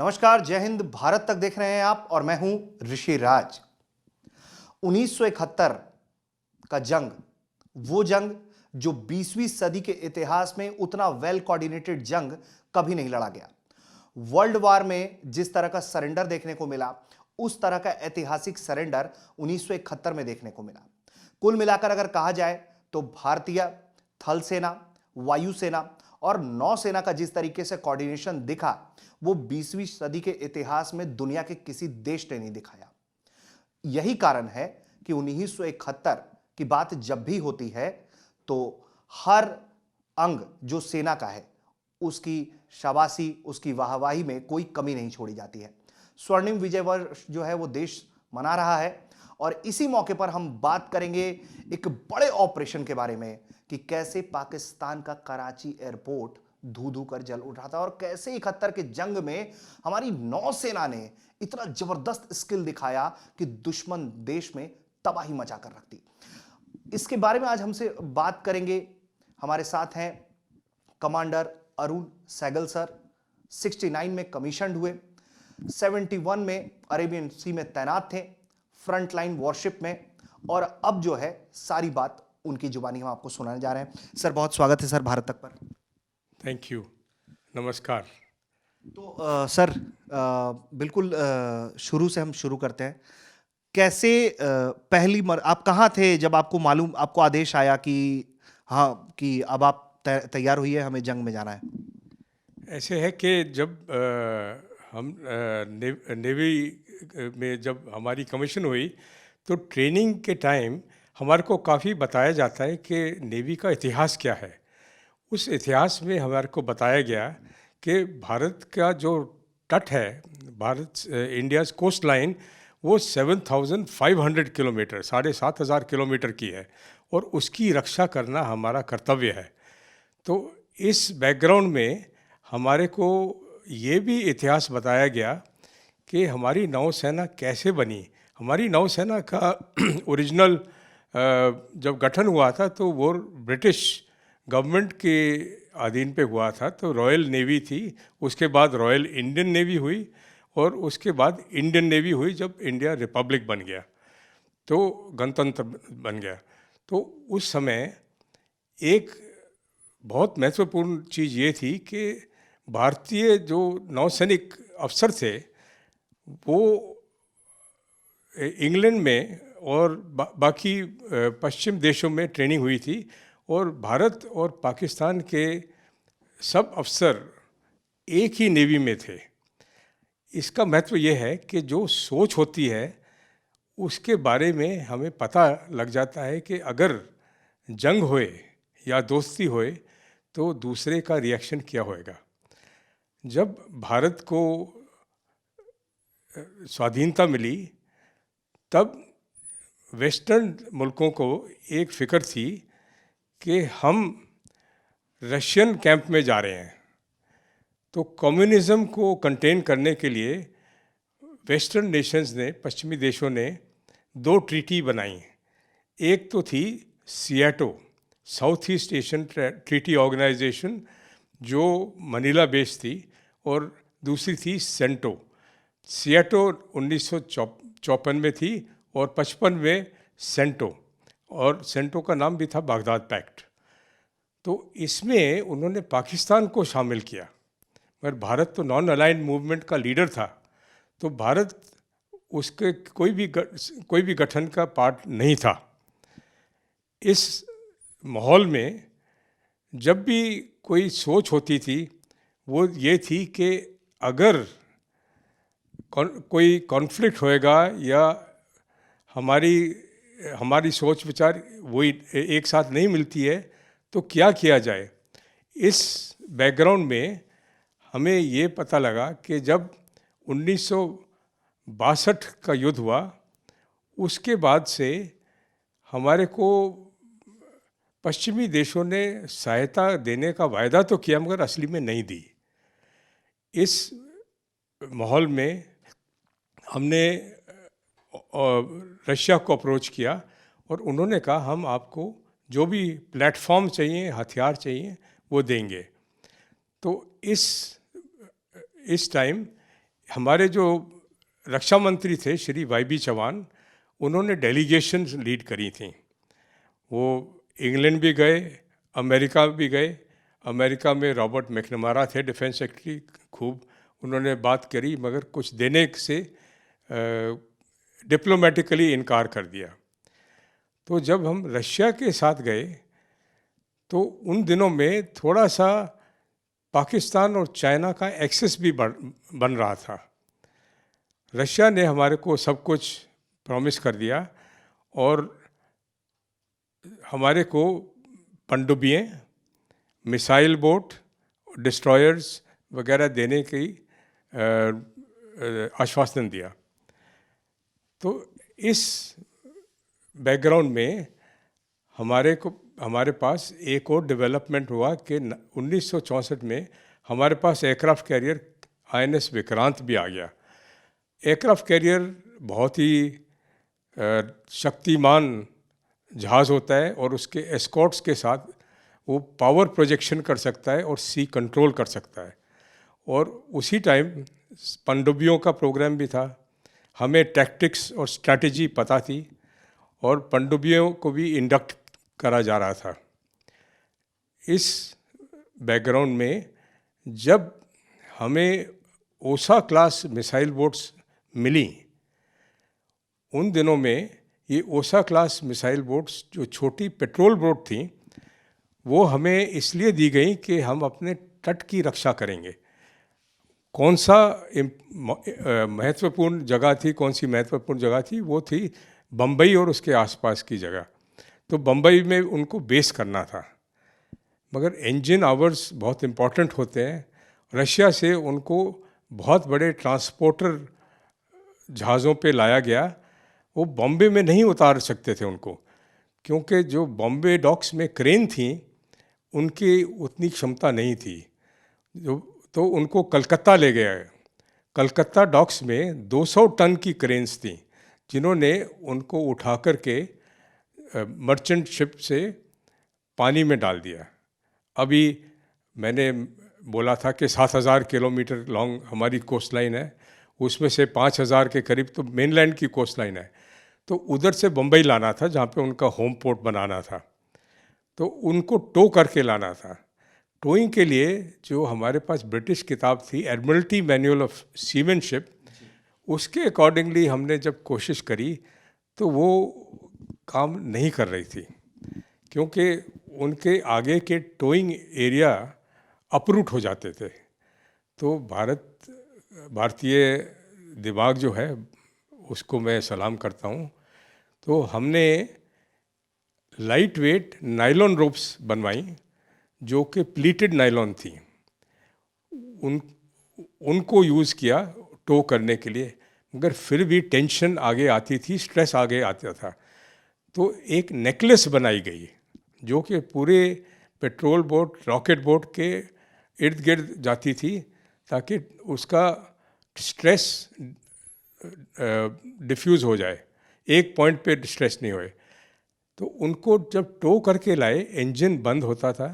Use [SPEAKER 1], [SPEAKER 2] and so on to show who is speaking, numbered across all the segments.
[SPEAKER 1] नमस्कार, जय हिंद। भारत तक देख रहे हैं आप और मैं हूं ऋषि राज। 1971 का जंग, वो जंग जो 20वीं सदी के इतिहास में उतना वेल कोऑर्डिनेटेड जंग कभी नहीं लड़ा गया। वर्ल्ड वार में जिस तरह का सरेंडर देखने को मिला, उस तरह का ऐतिहासिक सरेंडर 1971 में देखने को मिला। कुल मिलाकर अगर कहा जाए तो भारतीय थल सेना, वायुसेना और नौसेना का जिस तरीके से कोऑर्डिनेशन दिखा, वो 20वीं सदी के इतिहास में दुनिया के किसी देश ने नहीं दिखाया। यही कारण है कि 1971 की बात जब भी होती है तो हर अंग जो सेना का है उसकी शाबाशी, उसकी वाहवाही में कोई कमी नहीं छोड़ी जाती है। स्वर्णिम विजय वर्ष जो है वो देश मना रहा है और इसी मौके पर हम बात करेंगे एक बड़े ऑपरेशन के बारे में कि कैसे पाकिस्तान का कराची एयरपोर्ट धू धू कर जल उठा था और कैसे 71 के जंग में हमारी नौसेना ने इतना जबरदस्त स्किल दिखाया कि दुश्मन देश में तबाही मचा कर रख दी। इसके बारे में आज हमसे बात करेंगे। हमारे साथ हैं कमांडर अरुण सहगल सर। 69 में कमीशन्ड हुए, 71 में अरेबियन सी में तैनात थे, फ्रंट लाइन वॉरशिप में, और अब जो है सारी बात उनकी जुबानी हम आपको सुनाने जा रहे हैं। सर बहुत स्वागत है सर भारत तक पर।
[SPEAKER 2] थैंक यू, नमस्कार।
[SPEAKER 1] तो सर बिल्कुल शुरू से हम शुरू करते हैं। कैसे आप कहाँ थे जब आपको आदेश आया कि हाँ कि अब आप तैयार हुई है, हमें जंग में जाना है?
[SPEAKER 2] ऐसे है कि जब हम नेवी में जब हमारी कमीशन हुई तो ट्रेनिंग के टाइम हमारे को काफ़ी बताया जाता है कि नेवी का इतिहास क्या है। उस इतिहास में हमारे को बताया गया कि भारत का जो तट है, भारत इंडियाज़ कोस्ट लाइन, वो 7,500 किलोमीटर, 7,500 किलोमीटर की है और उसकी रक्षा करना हमारा कर्तव्य है। तो इस बैकग्राउंड में हमारे को ये भी इतिहास बताया गया कि हमारी नौसेना कैसे बनी। हमारी नौसेना का ओरिजिनल जब गठन हुआ था तो वो ब्रिटिश गवर्नमेंट के अधीन पे हुआ था, तो रॉयल नेवी थी। उसके बाद रॉयल इंडियन नेवी हुई और उसके बाद इंडियन नेवी हुई जब इंडिया रिपब्लिक बन गया, तो गणतंत्र बन गया। तो उस समय एक बहुत महत्वपूर्ण चीज़ ये थी कि भारतीय जो नौसैनिक अफसर थे वो इंग्लैंड में और बाकी पश्चिम देशों में ट्रेनिंग हुई थी और भारत और पाकिस्तान के सब अफसर एक ही नेवी में थे। इसका महत्व ये है कि जो सोच होती है उसके बारे में हमें पता लग जाता है कि अगर जंग होए या दोस्ती होए तो दूसरे का रिएक्शन क्या होएगा। जब भारत को स्वाधीनता मिली तब वेस्टर्न मुल्कों को एक फ़िक्र थी कि हम रशियन कैंप में जा रहे हैं, तो कम्युनिज़म को कंटेन करने के लिए वेस्टर्न नेशंस ने, पश्चिमी देशों ने 2 ट्रीटी बनाई। एक तो थी SEATO, south east Asian treaty organisation, जो मनीला बेस्ड थी, और दूसरी थी सेंटो। सियाटो 1954 में थी और 55 में सेंटो, और सेंटो का नाम भी था बागदाद पैक्ट। तो इसमें उन्होंने पाकिस्तान को शामिल किया, मगर भारत तो नॉन अलाइंड मूवमेंट का लीडर था, तो भारत उसके कोई भी गठन का पार्ट नहीं था। इस माहौल में जब भी कोई सोच होती थी वो ये थी कि अगर कोई कॉन्फ्लिक्ट होएगा या हमारी सोच विचार वही एक साथ नहीं मिलती है तो क्या किया जाए। इस बैकग्राउंड में हमें ये पता लगा कि जब 1962 का युद्ध हुआ उसके बाद से हमारे को पश्चिमी देशों ने सहायता देने का वायदा तो किया मगर असली में नहीं दी। इस माहौल में हमने रशिया को अप्रोच किया और उन्होंने कहा हम आपको जो भी प्लेटफॉर्म चाहिए, हथियार चाहिए, वो देंगे। तो इस टाइम हमारे जो रक्षा मंत्री थे श्री वाई चौहान, उन्होंने डेलीगेशन लीड करी थी। वो इंग्लैंड भी गए, अमेरिका भी गए। अमेरिका में रॉबर्ट मैकनमारा थे डिफेंस सेक्रेटरी, खूब उन्होंने बात करी, मगर कुछ देने से डिप्लोमेटिकली इनकार कर दिया। तो जब हम रशिया के साथ गए तो उन दिनों में थोड़ा सा पाकिस्तान और चाइना का एक्सेस भी बन रहा था। रशिया ने हमारे को सब कुछ प्रॉमिस कर दिया और हमारे को पनडुब्बियाँ, मिसाइल बोट, डिस्ट्रॉयर्स वगैरह देने की आश्वासन दिया। तो इस बैकग्राउंड में हमारे पास एक और डेवलपमेंट हुआ कि 1964 में हमारे पास एयरक्राफ्ट कैरियर INS विक्रांत भी आ गया। एयरक्राफ्ट कैरियर बहुत ही शक्तिमान जहाज़ होता है और उसके एस्कॉर्ट्स के साथ वो पावर प्रोजेक्शन कर सकता है और सी कंट्रोल कर सकता है। और उसी टाइम पनडुब्बियों का प्रोग्राम भी था, हमें टैक्टिक्स और स्ट्रैटेजी पता थी और पनडुब्बियों को भी इंडक्ट करा जा रहा था। इस बैकग्राउंड में जब हमें ओसा क्लास मिसाइल बोट्स मिली, उन दिनों में ये ओसा क्लास मिसाइल बोट्स जो छोटी पेट्रोल बोट थी, वो हमें इसलिए दी गई कि हम अपने तट की रक्षा करेंगे। कौन सा महत्वपूर्ण जगह थी, कौन सी महत्वपूर्ण जगह थी, वो थी बम्बई और उसके आसपास की जगह। तो बम्बई में उनको बेस करना था, मगर इंजन आवर्स बहुत इम्पॉर्टेंट होते हैं। रशिया से उनको बहुत बड़े ट्रांसपोर्टर जहाज़ों पे लाया गया, वो बॉम्बे में नहीं उतार सकते थे उनको, क्योंकि जो बॉम्बे डॉक्स में क्रेन थी उनकी उतनी क्षमता नहीं थी। तो उनको कलकत्ता ले गया। कलकत्ता डॉक्स में 200 टन की क्रेन्स थी, जिन्होंने उनको उठा कर के मर्चेंट शिप से पानी में डाल दिया। अभी मैंने बोला था कि 7,000 किलोमीटर लॉन्ग हमारी कोस्ट लाइन है, उसमें से 5,000 के करीब तो मेनलैंड की कोस्ट लाइन है। तो उधर से बम्बई लाना था, जहाँ पे उनका होम पोर्ट बनाना था, तो उनको टो करके लाना था। टोइंग के लिए जो हमारे पास ब्रिटिश किताब थी, एडमिरल्टी मैनुअल ऑफ सीमैनशिप, उसके अकॉर्डिंगली हमने जब कोशिश करी तो वो काम नहीं कर रही थी, क्योंकि उनके आगे के टोइंग एरिया अपरूट हो जाते थे। तो भारतीय दिमाग जो है उसको मैं सलाम करता हूँ। तो हमने लाइट वेट नायलॉन रोप्स बनवाई, जो कि प्लीटेड नायलॉन थी, उनको यूज़ किया टो करने के लिए, मगर फिर भी टेंशन आगे आती थी, स्ट्रेस आगे आता था। तो एक नेकलेस बनाई गई जो कि पूरे पेट्रोल बोट, रॉकेट बोट के इर्द गिर्द जाती थी, ताकि उसका स्ट्रेस डिफ्यूज़ हो जाए, एक पॉइंट पे स्ट्रेस नहीं होए। तो उनको जब टो करके लाए, इंजन बंद होता था।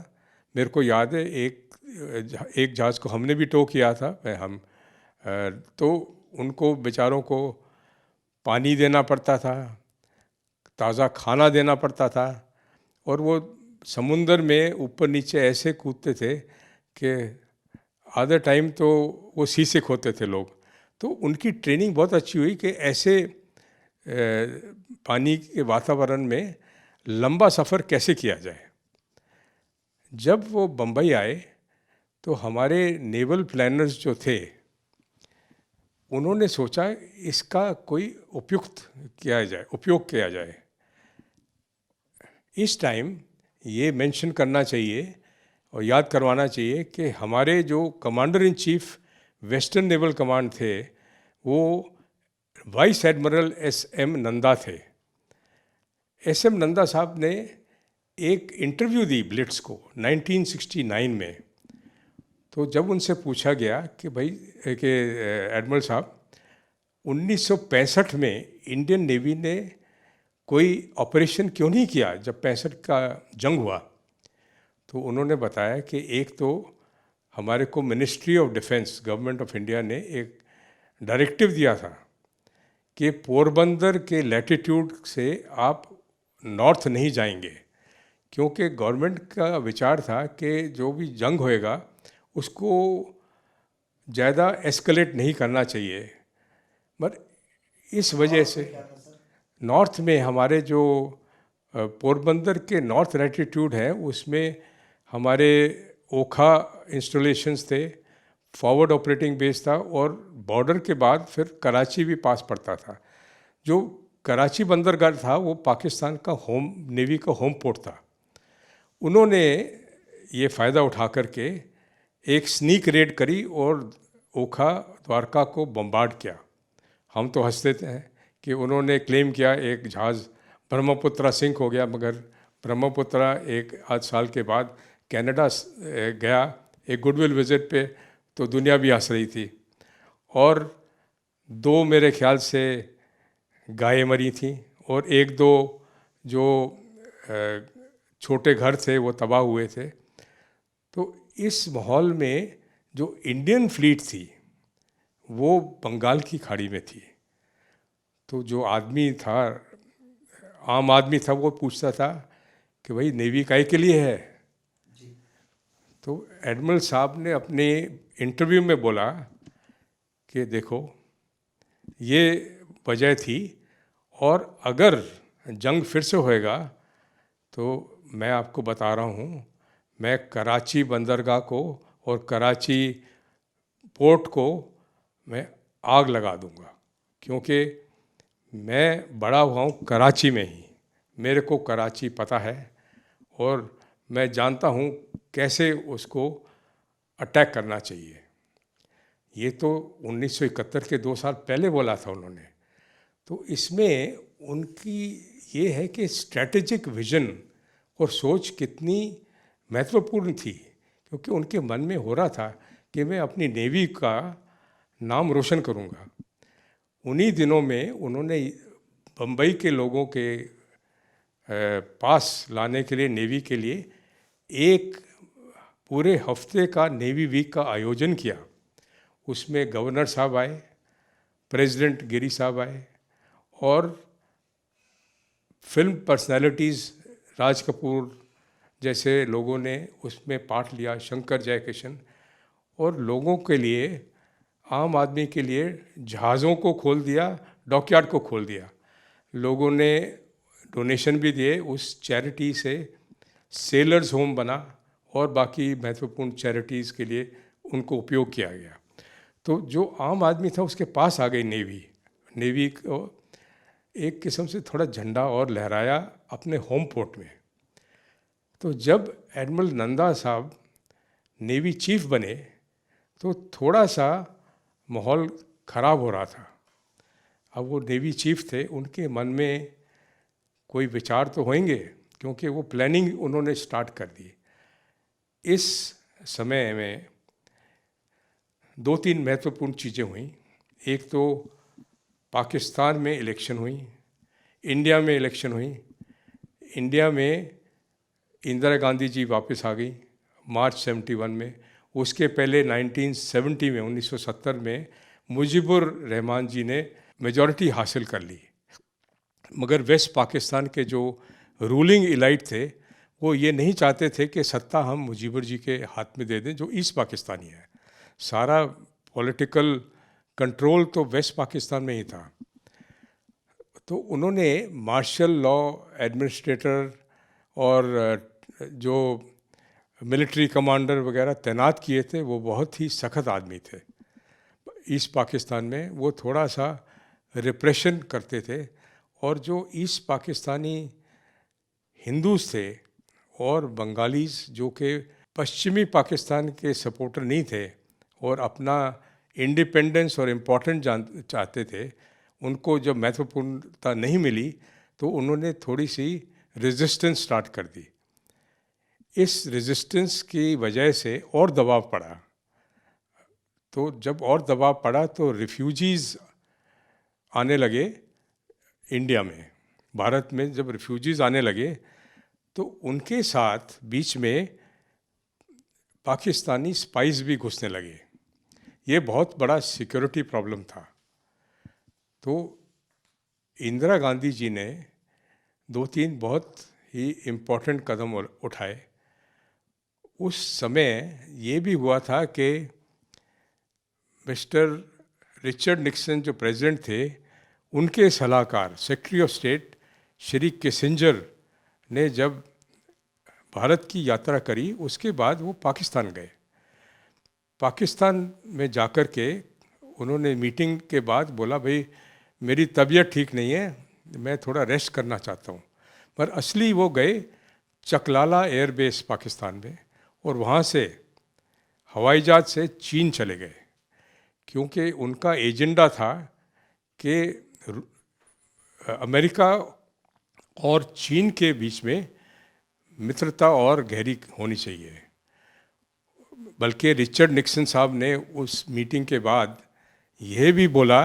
[SPEAKER 2] मेरे को याद है एक जहाज़ को हमने भी टो किया था, तो उनको बेचारों को पानी देना पड़ता था, ताज़ा खाना देना पड़ता था, और वो समुंदर में ऊपर नीचे ऐसे कूदते थे कि आधा टाइम तो वो सी सिक होते थे लोग। तो उनकी ट्रेनिंग बहुत अच्छी हुई कि ऐसे पानी के वातावरण में लंबा सफ़र कैसे किया जाए। जब वो बम्बई आए तो हमारे नेवल प्लानर्स जो थे, उन्होंने सोचा इसका कोई उपयोग किया जाए। इस टाइम ये मेंशन करना चाहिए और याद करवाना चाहिए कि हमारे जो commander in chief western naval command थे, वो वाइस एडमिरल SM नंदा थे। SM नंदा साहब ने एक इंटरव्यू दी ब्लिट्स को 1969 में। तो जब उनसे पूछा गया कि भाई कि एडमिरल साहब, 1965 में इंडियन नेवी ने कोई ऑपरेशन क्यों नहीं किया जब 65 का जंग हुआ? तो उन्होंने बताया कि एक तो हमारे को ministry of defence, government of India ने एक डायरेक्टिव दिया था कि पोरबंदर के लैटिट्यूड से आप नॉर्थ नहीं जाएंगे, क्योंकि गवर्नमेंट का विचार था कि जो भी जंग होएगा उसको ज़्यादा एस्केलेट नहीं करना चाहिए। पर इस वजह से नॉर्थ में हमारे जो पोरबंदर के नॉर्थ लैटिट्यूड है उसमें हमारे ओखा इंस्टॉलेशंस थे, फॉरवर्ड ऑपरेटिंग बेस था, और बॉर्डर के बाद फिर कराची भी पास पड़ता था। जो कराची बंदरगाह था वो पाकिस्तान का नेवी का होम पोर्ट था। उन्होंने ये फ़ायदा उठा करके एक स्नीक रेड करी और ओखा द्वारका को बम्बार्ड किया। हम तो हंसते थे कि उन्होंने क्लेम किया एक जहाज़ ब्रह्मपुत्रा सिंक हो गया, मगर ब्रह्मपुत्रा एक आध साल के बाद कनाडा गया एक गुडविल विज़िट पे, तो दुनिया भी हंस रही थी। और दो मेरे ख्याल से गायें मरी थी और एक दो जो छोटे घर थे वो तबाह हुए थे। तो इस माहौल में जो इंडियन फ्लीट थी वो बंगाल की खाड़ी में थी। तो जो आदमी था, आम आदमी था, वो पूछता था कि भाई नेवी काहे के लिए है। तो एडमिरल साहब ने अपने इंटरव्यू में बोला कि देखो ये वजह थी, और अगर जंग फिर से होएगा तो मैं आपको बता रहा हूँ, मैं कराची बंदरगाह को और कराची पोर्ट को मैं आग लगा दूंगा, क्योंकि मैं बड़ा हुआ हूँ कराची में ही, मेरे को कराची पता है और मैं जानता हूँ कैसे उसको अटैक करना चाहिए। ये तो 1971 के 2 साल पहले बोला था उन्होंने। तो इसमें उनकी ये है कि स्ट्रैटेजिक विजन और सोच कितनी महत्वपूर्ण थी, क्योंकि उनके मन में हो रहा था कि मैं अपनी नेवी का नाम रोशन करूंगा। उन्हीं दिनों में उन्होंने बम्बई के लोगों के पास लाने के लिए, नेवी के लिए, एक पूरे हफ्ते का नेवी वीक का आयोजन किया। उसमें गवर्नर साहब आए, प्रेसिडेंट गिरी साहब आए, और फिल्म पर्सनालिटीज़ राज कपूर जैसे लोगों ने उसमें पार्ट लिया, शंकर जयकिशन, और लोगों के लिए, आम आदमी के लिए जहाज़ों को खोल दिया, डॉकयार्ड को खोल दिया। लोगों ने डोनेशन भी दिए, उस चैरिटी से सेलर्स होम बना और बाकी महत्वपूर्ण चैरिटीज़ के लिए उनको उपयोग किया गया। तो जो आम आदमी था उसके पास आ गई नेवी को एक किस्म से थोड़ा झंडा और लहराया अपने होम पोर्ट में। तो जब एडमिरल नंदा साहब नेवी चीफ बने तो थोड़ा सा माहौल ख़राब हो रहा था। अब वो नेवी चीफ थे, उनके मन में कोई विचार तो होंगे, क्योंकि वो प्लानिंग उन्होंने स्टार्ट कर दी। इस समय में 2-3 महत्वपूर्ण चीज़ें हुई। एक तो पाकिस्तान में इलेक्शन हुई, इंडिया में इलेक्शन हुई। इंडिया में इंदिरा गांधी जी वापस आ गई मार्च 71 में। उसके पहले 1970 में, 1970 में मुजीबुर रहमान जी ने मेजॉरिटी हासिल कर ली। मगर वेस्ट पाकिस्तान के जो रूलिंग इलाइट थे वो ये नहीं चाहते थे कि सत्ता हम मुजीबर जी के हाथ में दे दें, जो ईस्ट पाकिस्तानी है। सारा पॉलिटिकल कंट्रोल तो वेस्ट पाकिस्तान में ही था। तो उन्होंने मार्शल लॉ एडमिनिस्ट्रेटर और जो मिलिट्री कमांडर वगैरह तैनात किए थे, वो बहुत ही सख्त आदमी थे। ईस्ट पाकिस्तान में वो थोड़ा सा रिप्रेशन करते थे, और जो ईस्ट पाकिस्तानी हिंदूज थे और बंगालीज जो कि पश्चिमी पाकिस्तान के सपोर्टर नहीं थे और अपना इंडिपेंडेंस और इम्पोर्टेंट चाहते थे, उनको जब महत्वपूर्णता नहीं मिली तो उन्होंने थोड़ी सी रेजिस्टेंस स्टार्ट कर दी। इस रेजिस्टेंस की वजह से और दबाव पड़ा। तो जब और दबाव पड़ा तो रिफ्यूजीज़ आने लगे इंडिया में। भारत में जब रिफ्यूजीज़ आने लगे तो उनके साथ बीच में पाकिस्तानी स्पाइस भी घुसने लगे। ये बहुत बड़ा सिक्योरिटी प्रॉब्लम था। तो इंदिरा गांधी जी ने 2-3 बहुत ही इम्पोर्टेंट कदम उठाए। उस समय ये भी हुआ था कि मिस्टर रिचर्ड निक्सन जो प्रेसिडेंट थे, उनके सलाहकार secretary of state Shri Kissinger ने जब भारत की यात्रा करी, उसके बाद वो पाकिस्तान गए। पाकिस्तान में जाकर के उन्होंने मीटिंग के बाद बोला, भाई मेरी तबीयत ठीक नहीं है, मैं थोड़ा रेस्ट करना चाहता हूँ। पर असली वो गए चकलाला एयरबेस पाकिस्तान में, और वहाँ से हवाई जहाज से चीन चले गए, क्योंकि उनका एजेंडा था कि अमेरिका और चीन के बीच में मित्रता और गहरी होनी चाहिए। बल्कि रिचर्ड निक्सन साहब ने उस मीटिंग के बाद यह भी बोला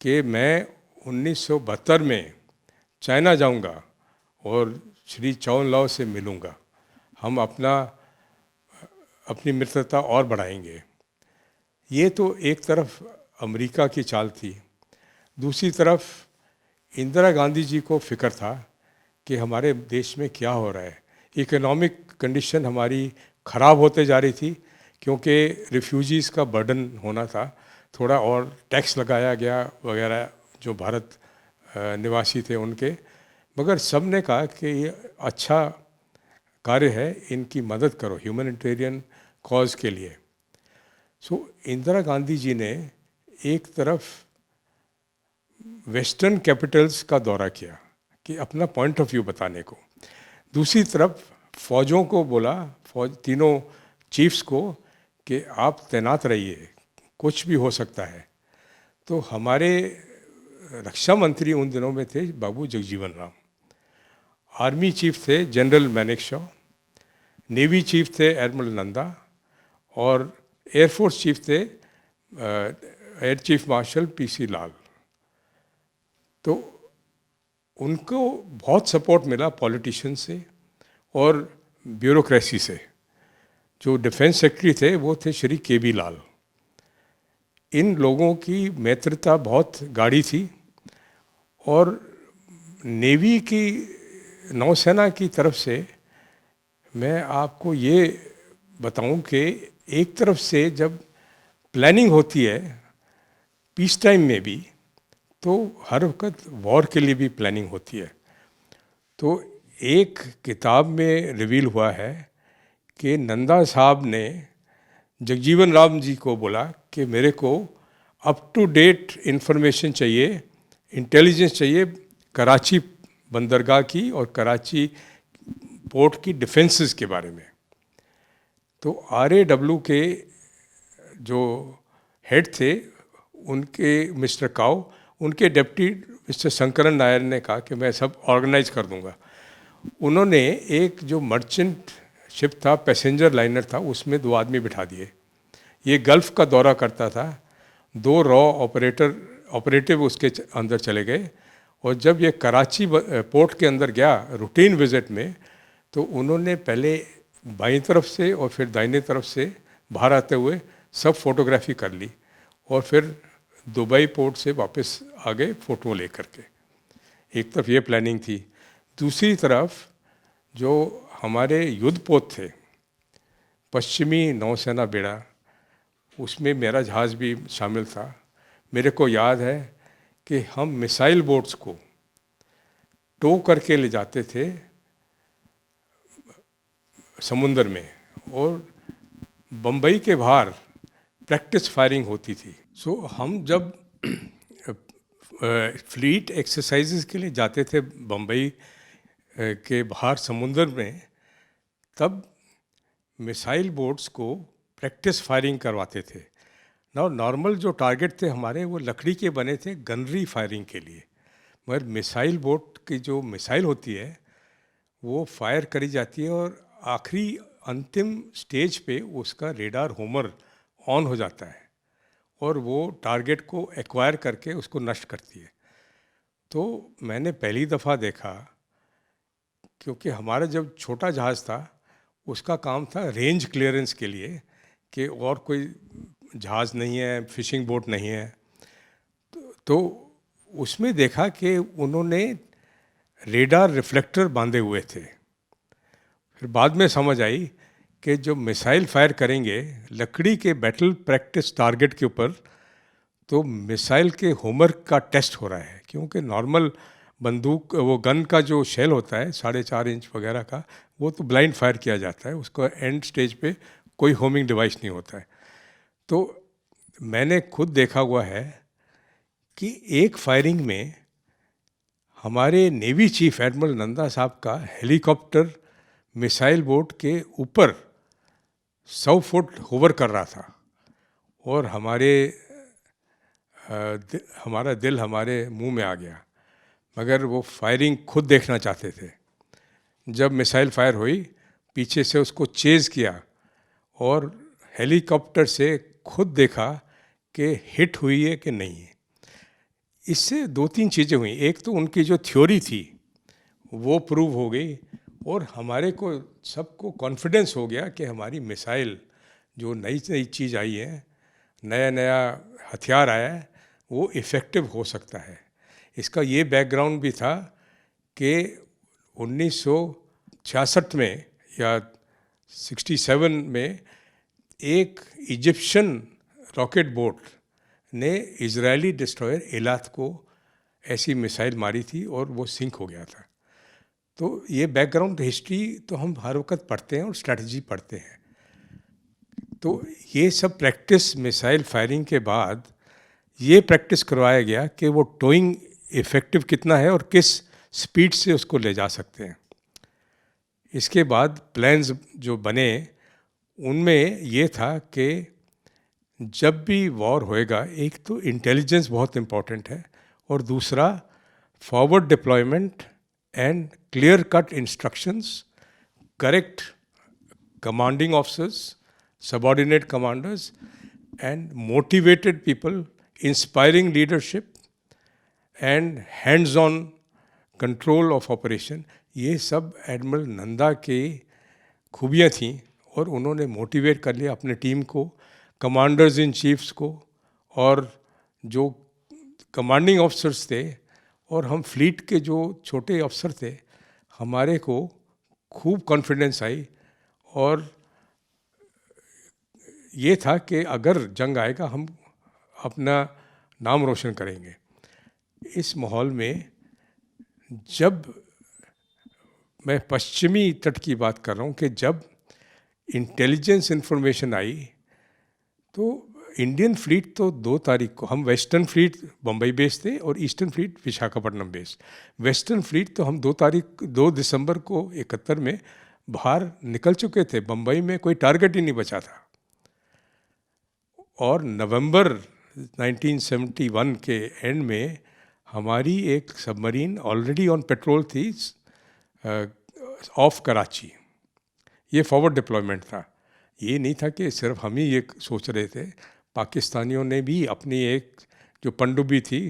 [SPEAKER 2] कि मैं 1972 में चाइना जाऊंगा और श्री चाउन लाओ से मिलूंगा, हम अपनी मित्रता और बढ़ाएंगे। ये तो एक तरफ अमेरिका की चाल थी। दूसरी तरफ इंदिरा गांधी जी को फिक्र था कि हमारे देश में क्या हो रहा है। इकोनॉमिक कंडीशन हमारी ख़राब होते जा रही थी, क्योंकि रिफ्यूजीज़ का बर्डन होना था, थोड़ा और टैक्स लगाया गया वगैरह जो भारत निवासी थे उनके। मगर सब ने कहा कि ये अच्छा कार्य है, इनकी मदद करो ह्यूमैनिटेरियन कॉज के लिए। सो इंदिरा गांधी जी ने एक तरफ वेस्टर्न कैपिटल्स का दौरा किया कि अपना पॉइंट ऑफ व्यू बताने को, दूसरी तरफ फौजों को बोला, तीनों चीफ्स को, कि आप तैनात रहिए, कुछ भी हो सकता है। तो हमारे रक्षा मंत्री उन दिनों में थे बाबू जगजीवन राम, आर्मी चीफ थे जनरल मैनेकशॉ, नेवी चीफ थे एडमिरल नंदा, और एयरफोर्स चीफ थे एयर चीफ मार्शल पीसी लाल। तो उनको बहुत सपोर्ट मिला पॉलिटिशियन से और ब्यूरोक्रेसी से। जो डिफेंस सेक्रेटरी थे वो थे श्री केबी लाल। इन लोगों की मित्रता बहुत गाढ़ी थी, और नेवी की, नौसेना की तरफ से मैं आपको ये बताऊं कि एक तरफ से जब प्लानिंग होती है पीस टाइम में भी, तो हर वक्त वॉर के लिए भी प्लानिंग होती है। तो एक किताब में रिवील हुआ है कि नंदा साहब ने जगजीवन राम जी को बोला कि मेरे को अप टू डेट इंफॉर्मेशन चाहिए, इंटेलिजेंस चाहिए कराची बंदरगाह की और कराची पोर्ट की डिफेंसेस के बारे में। तो RAW के जो हेड थे उनके मिस्टर काउ, उनके डिप्टी मिस्टर शंकरन नायर ने कहा कि मैं सब ऑर्गेनाइज कर दूंगा। उन्होंने एक जो मर्चेंट शिप था, पैसेंजर लाइनर था, उसमें 2 आदमी बिठा दिए। ये गल्फ़ का दौरा करता था, 2 रॉ ऑपरेटिव उसके अंदर चले गए, और जब ये कराची पोर्ट के अंदर गया रूटीन विज़िट में, तो उन्होंने पहले बाईं तरफ से और फिर दाहिने तरफ से बाहर आते हुए सब फोटोग्राफी कर ली, और फिर दुबई पोर्ट से वापस आ गए फ़ोटो लेकर के। एक तरफ ये प्लानिंग थी। दूसरी तरफ जो हमारे युद्धपोत थे, पश्चिमी नौसेना बेड़ा, उसमें मेरा जहाज़ भी शामिल था। मेरे को याद है कि हम मिसाइल बोट्स को टो करके ले जाते थे समुंदर में, और बम्बई के बाहर प्रैक्टिस फायरिंग होती थी। सो हम जब फ्लीट एक्सरसाइजेस के लिए जाते थे बम्बई के बाहर समुंदर में, तब मिसाइल बोट्स को प्रैक्टिस फायरिंग करवाते थे। नॉर्मल जो टारगेट थे हमारे वो लकड़ी के बने थे गनरी फायरिंग के लिए, मगर मिसाइल बोट की जो मिसाइल होती है वो फायर करी जाती है, और आखिरी अंतिम स्टेज पे उसका रेडार होमर ऑन हो जाता है, और वो टारगेट को एक्वायर करके उसको नष्ट करती है। तो मैंने पहली दफ़ा देखा, क्योंकि हमारा जब छोटा जहाज़ था उसका काम था रेंज क्लियरेंस के लिए, कि और कोई जहाज़ नहीं है, फिशिंग बोट नहीं है, तो उसमें देखा कि उन्होंने रेडार रिफ्लेक्टर बांधे हुए थे। फिर बाद में समझ आई कि जो मिसाइल फायर करेंगे लकड़ी के बैटल प्रैक्टिस टारगेट के ऊपर, तो मिसाइल के होमवर्क का टेस्ट हो रहा है, क्योंकि नॉर्मल बंदूक वो गन का जो शेल होता है 4.5 इंच वगैरह का, वो तो ब्लाइंड फायर किया जाता है, उसका एंड स्टेज पे कोई होमिंग डिवाइस नहीं होता है। तो मैंने खुद देखा हुआ है कि एक फायरिंग में हमारे नेवी चीफ एडमिरल नंदा साहब का हेलीकॉप्टर मिसाइल बोट के ऊपर 100 फुट होवर कर रहा था, और हमारा दिल हमारे मुंह में आ गया, मगर वो फायरिंग खुद देखना चाहते थे। जब मिसाइल फायर हुई, पीछे से उसको चेज़ किया और हेलीकॉप्टर से खुद देखा कि हिट हुई है कि नहीं है। इससे 2-3 चीज़ें हुई। एक तो उनकी जो थ्योरी थी वो प्रूव हो गई, और हमारे को सबको कॉन्फिडेंस हो गया कि हमारी मिसाइल जो नई नई चीज़ आई है, नया नया हथियार आया है, वो इफ़ेक्टिव हो सकता है। इसका ये बैकग्राउंड भी था कि 1966 में या 67 में एक इजिप्शियन रॉकेट बोट ने इजरायली डिस्ट्रॉयर एलात को ऐसी मिसाइल मारी थी और वो सिंक हो गया था। तो ये बैकग्राउंड हिस्ट्री तो हम हर वक्त पढ़ते हैं और स्ट्रैटेजी पढ़ते हैं। तो ये सब प्रैक्टिस मिसाइल फायरिंग के बाद ये प्रैक्टिस करवाया गया कि वो टोइंग इफ़ेक्टिव कितना है और किस स्पीड से उसको ले जा सकते हैं। इसके बाद प्लान्स जो बने उनमें ये था कि जब भी वॉर होएगा, एक तो इंटेलिजेंस बहुत इम्पॉर्टेंट है, और दूसरा forward deployment and clear cut instructions, correct commanding officers, subordinate commanders, and motivated people, inspiring leadership and hands-on control of operation। ये सब एडमिरल नंदा के खूबियाँ थीं, और उन्होंने मोटिवेट कर लिया अपने टीम को, कमांडर्स इन चीफ्स को, और जो कमांडिंग ऑफिसर्स थे, और हम फ्लीट के जो छोटे अफसर थे, हमारे को खूब कॉन्फिडेंस आई, और ये था कि अगर जंग आएगा हम अपना नाम रोशन करेंगे। इस माहौल में जब मैं पश्चिमी तट की बात कर रहा हूँ कि जब इंटेलिजेंस इन्फॉर्मेशन आई, तो इंडियन फ्लीट तो 2 तारीख को, हम वेस्टर्न फ्लीट बम्बई बेस थे और eastern fleet Visakhapatnam base. Western fleet तो हम 2 दिसंबर को 71 में बाहर निकल चुके थे, बम्बई में कोई टारगेट ही नहीं बचा था। और नवंबर 1971 के एंड में हमारी एक सबमरीन ऑलरेडी ऑन पेट्रोल थी ऑफ कराची। ये फॉरवर्ड डिप्लॉयमेंट था। ये नहीं था कि सिर्फ हम ही ये सोच रहे थे, पाकिस्तानियों ने भी अपनी एक जो पनडुब्बी थी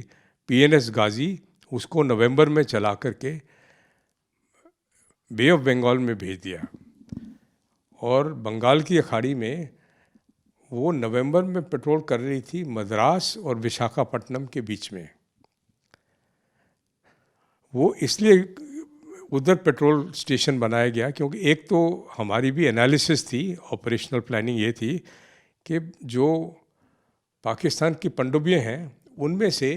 [SPEAKER 2] PNS गाजी, उसको नवंबर में चला करके बे ऑफ बंगाल में भेज दिया, और बंगाल की अखाड़ी में वो नवंबर में पेट्रोल कर रही थी मद्रास और विशाखापट्टनम के बीच में। वो इसलिए उधर पेट्रोल स्टेशन बनाया गया क्योंकि एक तो हमारी भी एनालिसिस थी, ऑपरेशनल प्लानिंग ये थी कि जो पाकिस्तान की पनडुब्बियाँ हैं उनमें से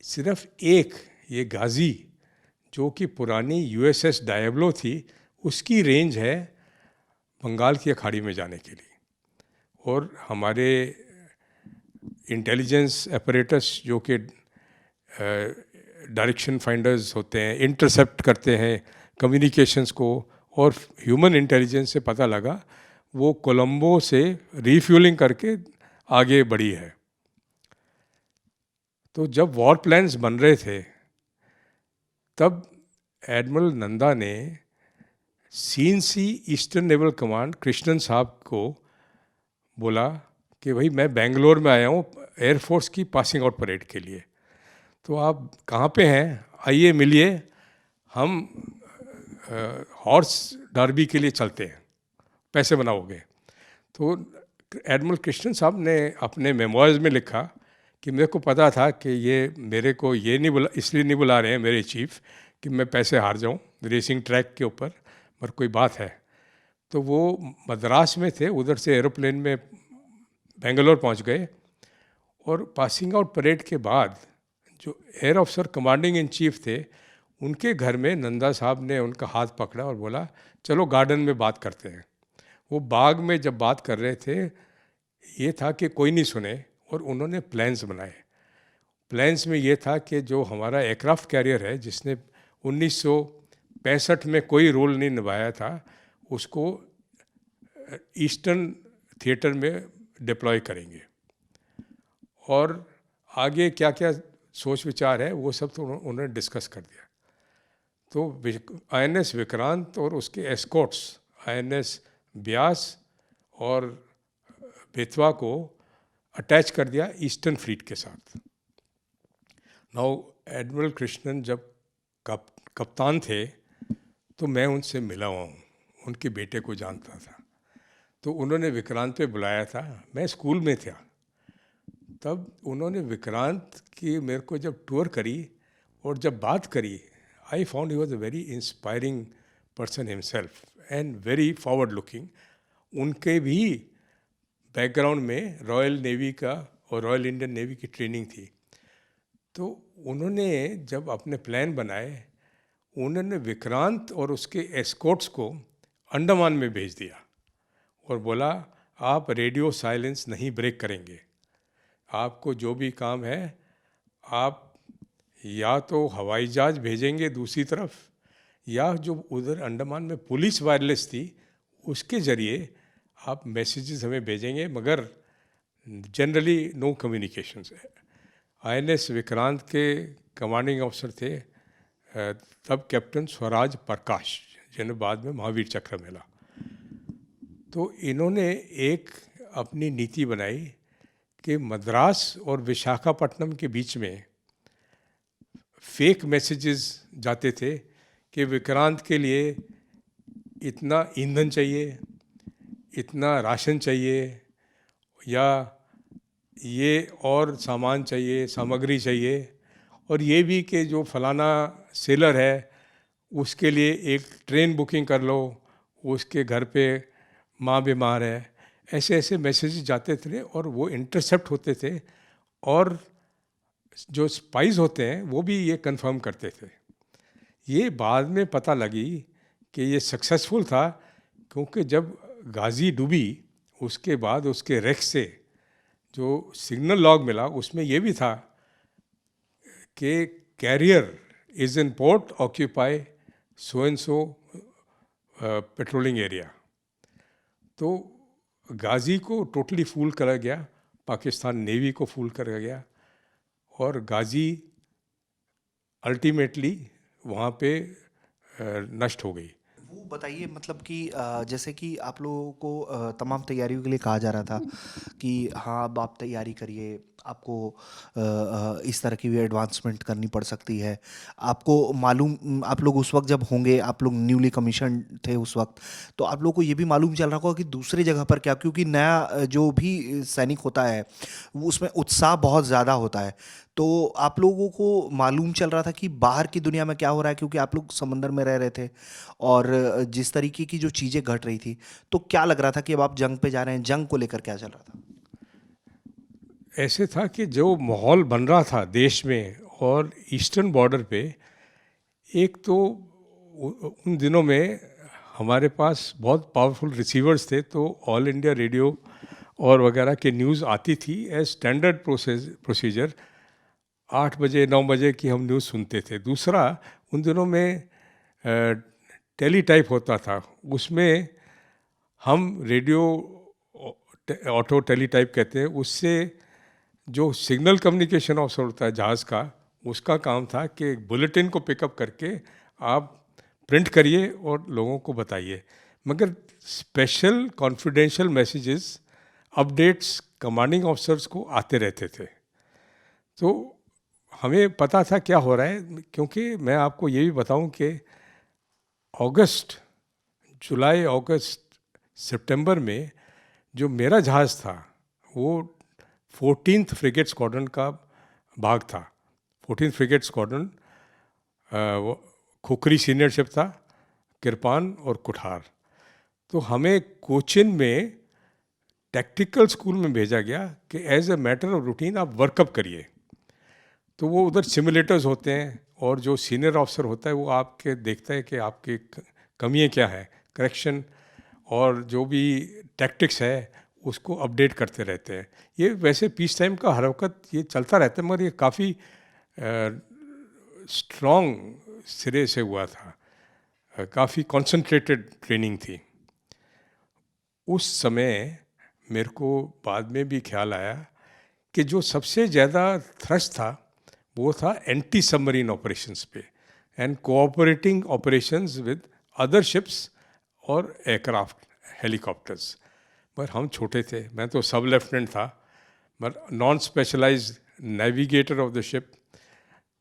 [SPEAKER 2] सिर्फ एक ये गाजी, जो कि पुरानी USS डायब्लो थी, उसकी रेंज है बंगाल की अखाड़ी में जाने के लिए। और हमारे इंटेलिजेंस अपरेटस जो कि डायरेक्शन फाइंडर्स होते हैं, इंटरसेप्ट करते हैं कम्युनिकेशंस को, और ह्यूमन इंटेलिजेंस से पता लगा वो कोलंबो से रीफ्यूलिंग करके आगे बढ़ी है। तो जब वॉर प्लान्स बन रहे थे, तब एडमिरल नंदा ने CNC eastern naval command Krishnan साहब को बोला कि भाई मैं बेंगलोर में आया हूँ एयरफोर्स की पासिंग आउट परेड के लिए, तो आप कहाँ पे हैं, आइए मिलिए, हम हॉर्स डर्बी के लिए चलते हैं, पैसे बनाओगे। तो एडमिरल कृष्णन साहब ने अपने मेमोइर्स में लिखा कि मेरे को पता था कि ये मेरे को ये नहीं बुला, इसलिए नहीं बुला रहे हैं मेरे चीफ कि मैं पैसे हार जाऊं रेसिंग ट्रैक के ऊपर, पर कोई बात है। तो वो मद्रास में थे, उधर से एरोप्लेन में बेंगलोर पहुंच गए, और पासिंग आउट परेड के बाद जो air officer commanding in chief थे, उनके घर में नंदा साहब ने उनका हाथ पकड़ा और बोला चलो गार्डन में बात करते हैं। वो बाग में जब बात कर रहे थे, ये था कि कोई नहीं सुने, और उन्होंने प्लान्स बनाए। प्लान्स में ये था कि जो हमारा एयरक्राफ्ट कैरियर है, जिसने 1965 में कोई रोल नहीं निभाया था, उसको ईस्टर्न थिएटर में डिप्लॉय करेंगे, और आगे क्या क्या सोच विचार है वो सब तो उन्होंने डिस्कस कर दिया। तो INS विक्रांत और उसके एस्कॉर्ट्स INS ब्यास और बेतवा को अटैच कर दिया ईस्टर्न फ्लीट के साथ। नाउ एडमिरल कृष्णन जब कप्तान थे, तो मैं उनसे मिला हुआ हूँ, उनके बेटे को जानता था। तो उन्होंने विक्रांत पे बुलाया था, मैं स्कूल में था तब। उन्होंने विक्रांत की मेरे को जब टूर करी और जब बात करी, I found he was a very inspiring person himself and very forward looking. उनके भी बैकग्राउंड में रॉयल नेवी का और रॉयल इंडियन नेवी की ट्रेनिंग थी। तो उन्होंने जब अपने प्लान बनाए, उन्होंने विक्रांत और उसके एस्कॉर्ट्स को अंडमान में भेज दिया और बोला आप रेडियो साइलेंस नहीं ब्रेक करेंगे, आपको जो भी काम है आप या तो हवाई जहाज भेजेंगे दूसरी तरफ, या जो उधर अंडमान में पुलिस वायरलेस थी उसके ज़रिए आप मैसेजेस हमें भेजेंगे, मगर generally no communications. INS Vikrant के कमांडिंग ऑफिसर थे तब कैप्टन स्वराज प्रकाश, जिन्हें बाद में महावीर चक्र मिला। तो इन्होंने एक अपनी नीति बनाई कि मद्रास और विशाखापट्टनम के बीच में फेक मैसेजेस जाते थे कि विक्रांत के लिए इतना ईंधन चाहिए, इतना राशन चाहिए, या ये और सामान चाहिए, सामग्री चाहिए, और ये भी कि जो फलाना सेलर है उसके लिए एक ट्रेन बुकिंग कर लो, उसके घर पे माँ बीमार है। ऐसे ऐसे मैसेजेस जाते थे और वो इंटरसेप्ट होते थे, और जो स्पाइज होते हैं वो भी ये कंफर्म करते थे। ये बाद में पता लगी कि ये सक्सेसफुल था, क्योंकि जब गाजी डूबी उसके बाद उसके रेक से जो सिग्नल लॉग मिला उसमें ये भी था कि carrier is in port occupy so and so patrolling area. तो गाजी को टोटली फूल करा गया, पाकिस्तान नेवी को फूल करा गया, और गाजी अल्टीमेटली वहाँ पे नष्ट हो गई।
[SPEAKER 1] वो बताइए, मतलब कि जैसे कि आप लोगों को तमाम तैयारियों के लिए कहा जा रहा था कि हाँ अब आप तैयारी करिए, आपको इस तरह की भी एडवांसमेंट करनी पड़ सकती है। आपको मालूम, आप लोग उस वक्त जब होंगे, आप लोग न्यूली कमीशन थे उस वक्त, तो आप लोग को ये भी मालूम चल रहा होगा कि दूसरी जगह पर क्या, क्योंकि नया जो भी सैनिक होता है वो उसमें उत्साह बहुत ज़्यादा होता है। तो आप लोगों को मालूम चल रहा था कि बाहर की दुनिया में क्या हो रहा है, क्योंकि आप लोग समंदर में रह रहे थे और जिस तरीके की जो चीज़ें घट रही थी, तो क्या लग रहा था कि अब आप जंग पे जा रहे हैं? जंग को लेकर क्या चल रहा था?
[SPEAKER 2] ऐसे था कि जो माहौल बन रहा था देश में और ईस्टर्न बॉर्डर पे, एक तो उन दिनों में हमारे पास बहुत पावरफुल रिसीवर्स थे, तो ऑल इंडिया रेडियो और वगैरह के न्यूज़ आती थी एज स्टैंडर्ड प्रोसीजर। 8 बजे 9 बजे की हम न्यूज़ सुनते थे। दूसरा, उन दिनों में टेलीटाइप होता था, उसमें हम रेडियो ऑटो टेलीटाइप कहते हैं, उससे जो सिग्नल कम्युनिकेशन ऑफिसर होता है जहाज़ का, उसका काम था कि बुलेटिन को पिकअप करके आप प्रिंट करिए और लोगों को बताइए। मगर special confidential messages, updates commanding officers को आते रहते थे। तो हमें पता था क्या हो रहा है, क्योंकि मैं आपको ये भी बताऊं कि अगस्त, जुलाई, अगस्त, सितंबर में जो मेरा जहाज़ था वो 14th फ्रिगेट स्क्वाड्रन का भाग था। 14th frigate squadron Khukri senior ship था, किरपान और कुठार। तो हमें कोचिन में टैक्टिकल स्कूल में भेजा गया कि as a matter of routine आप वर्कअप करिए। तो वो उधर सिमुलेटर्स होते हैं और जो सीनियर ऑफिसर होता है वो आपके देखता है कि आपकी कमियाँ क्या है, करेक्शन और जो भी टैक्टिक्स है उसको अपडेट करते रहते हैं। ये वैसे पीस टाइम का हर वक्त ये चलता रहता है, मगर ये काफ़ी स्ट्रॉन्ग सिरे से हुआ था, काफ़ी कंसंट्रेटेड ट्रेनिंग थी। उस समय मेरे को बाद में भी ख्याल आया कि जो सबसे ज़्यादा थ्रस्ट था वो था एंटी सबमरीन ऑपरेशंस पे and cooperating operations with other ships और एयरक्राफ्ट, हेलीकॉप्टर्स। पर हम छोटे थे, मैं तो सब लेफ्टिनेंट था, मगर non specialised navigator of the ship.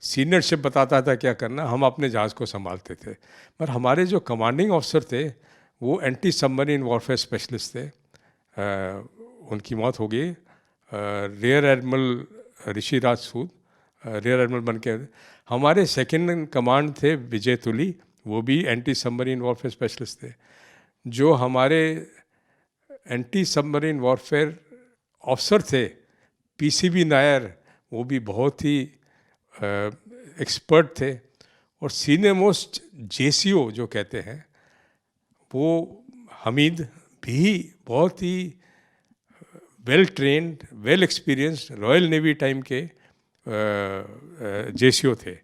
[SPEAKER 2] Senior ship बताता था क्या करना, हम अपने जहाज़ को संभालते थे। पर हमारे जो कमांडिंग ऑफिसर थे वो एंटी सबमरीन वॉरफेयर स्पेशलिस्ट थे। उनकी मौत हो गई। रियर एडमिरल ऋषि राज सूद रियर एडमिरल बन के। हमारे सेकेंड इन कमांड थे विजय तुली, वो भी एंटी सबमरीन वॉरफेयर स्पेशलिस्ट थे। जो हमारे एंटी सबमरीन वॉरफेयर ऑफिसर थे पीसीबी नायर, वो भी बहुत ही एक्सपर्ट थे। और सीनियर मोस्ट जेसीओ जो कहते हैं वो हमीद भी बहुत ही well trained, well experienced royal navy time के जेसीओ थे।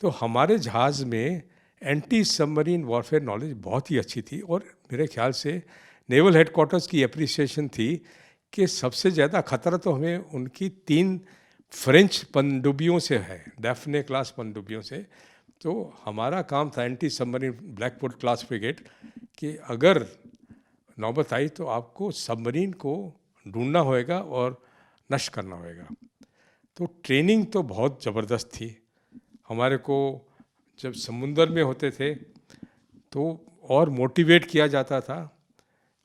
[SPEAKER 2] तो हमारे जहाज़ में एंटी सबमरीन वॉरफेयर नॉलेज बहुत ही अच्छी थी। और मेरे ख्याल से नेवल हेडक्वार्टर्स की अप्रिसिएशन थी कि सबसे ज़्यादा खतरा तो हमें उनकी 3 फ्रेंच पनडुब्बियों से है, डेफने क्लास पनडुब्बियों से। तो हमारा काम था anti submarine Blackwood class frigate कि अगर नौबत आई तो आपको सबमरीन को ढूंढना होएगा और नष्ट करना होएगा। तो ट्रेनिंग तो बहुत ज़बरदस्त थी। हमारे को जब समुंदर में होते थे तो और मोटिवेट किया जाता था।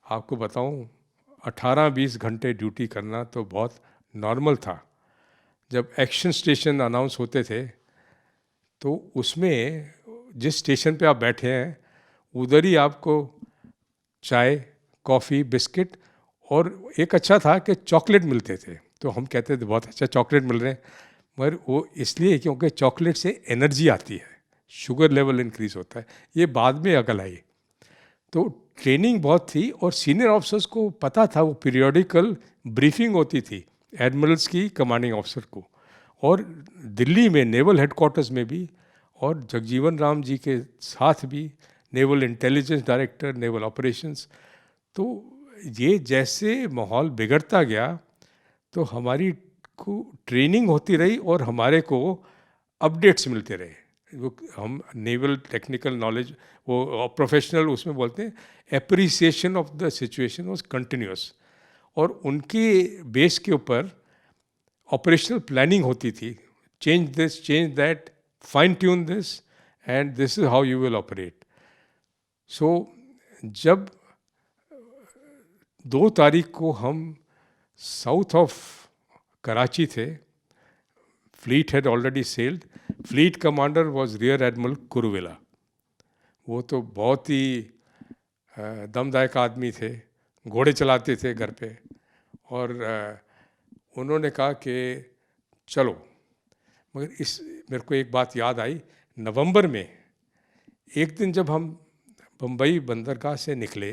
[SPEAKER 2] आपको बताऊं 18-20 घंटे ड्यूटी करना तो बहुत नॉर्मल था। जब एक्शन स्टेशन अनाउंस होते थे तो उसमें जिस स्टेशन पे आप बैठे हैं उधर ही आपको चाय, कॉफ़ी, बिस्किट और एक अच्छा था कि चॉकलेट मिलते थे। तो हम कहते थे बहुत अच्छा चॉकलेट मिल रहे हैं, मगर वो इसलिए क्योंकि चॉकलेट से एनर्जी आती है, शुगर लेवल इंक्रीज़ होता है। ये बाद में अकल आई। तो ट्रेनिंग बहुत थी और सीनियर ऑफिसर्स को पता था, वो पीरियोडिकल ब्रीफिंग होती थी एडमिरल्स की कमांडिंग ऑफिसर को। और दिल्ली में नेवल हेडक्वार्टर्स में भी और जगजीवन राम जी के साथ भी naval intelligence director, naval operations. तो ये जैसे माहौल बिगड़ता गया तो हमारी को ट्रेनिंग होती रही और हमारे को अपडेट्स मिलते रहे। वो हम नेवल टेक्निकल नॉलेज, वो प्रोफेशनल उसमें बोलते हैं, appreciation of the situation was continuous. और उनके बेस के ऊपर ऑपरेशनल प्लानिंग होती थी, change this, change that, fine tune this and this is how you will operate. So जब 2 तारीख को हम साउथ ऑफ कराची थे, fleet had already sailed. Fleet commander was rear admiral Kuruvila. वो तो बहुत ही दमदायक आदमी थे, घोड़े चलाते थे घर पे। और उन्होंने कहा कि चलो, मगर मेरे को एक बात याद आई। नवंबर में एक दिन जब हम बम्बई बंदरगाह से निकले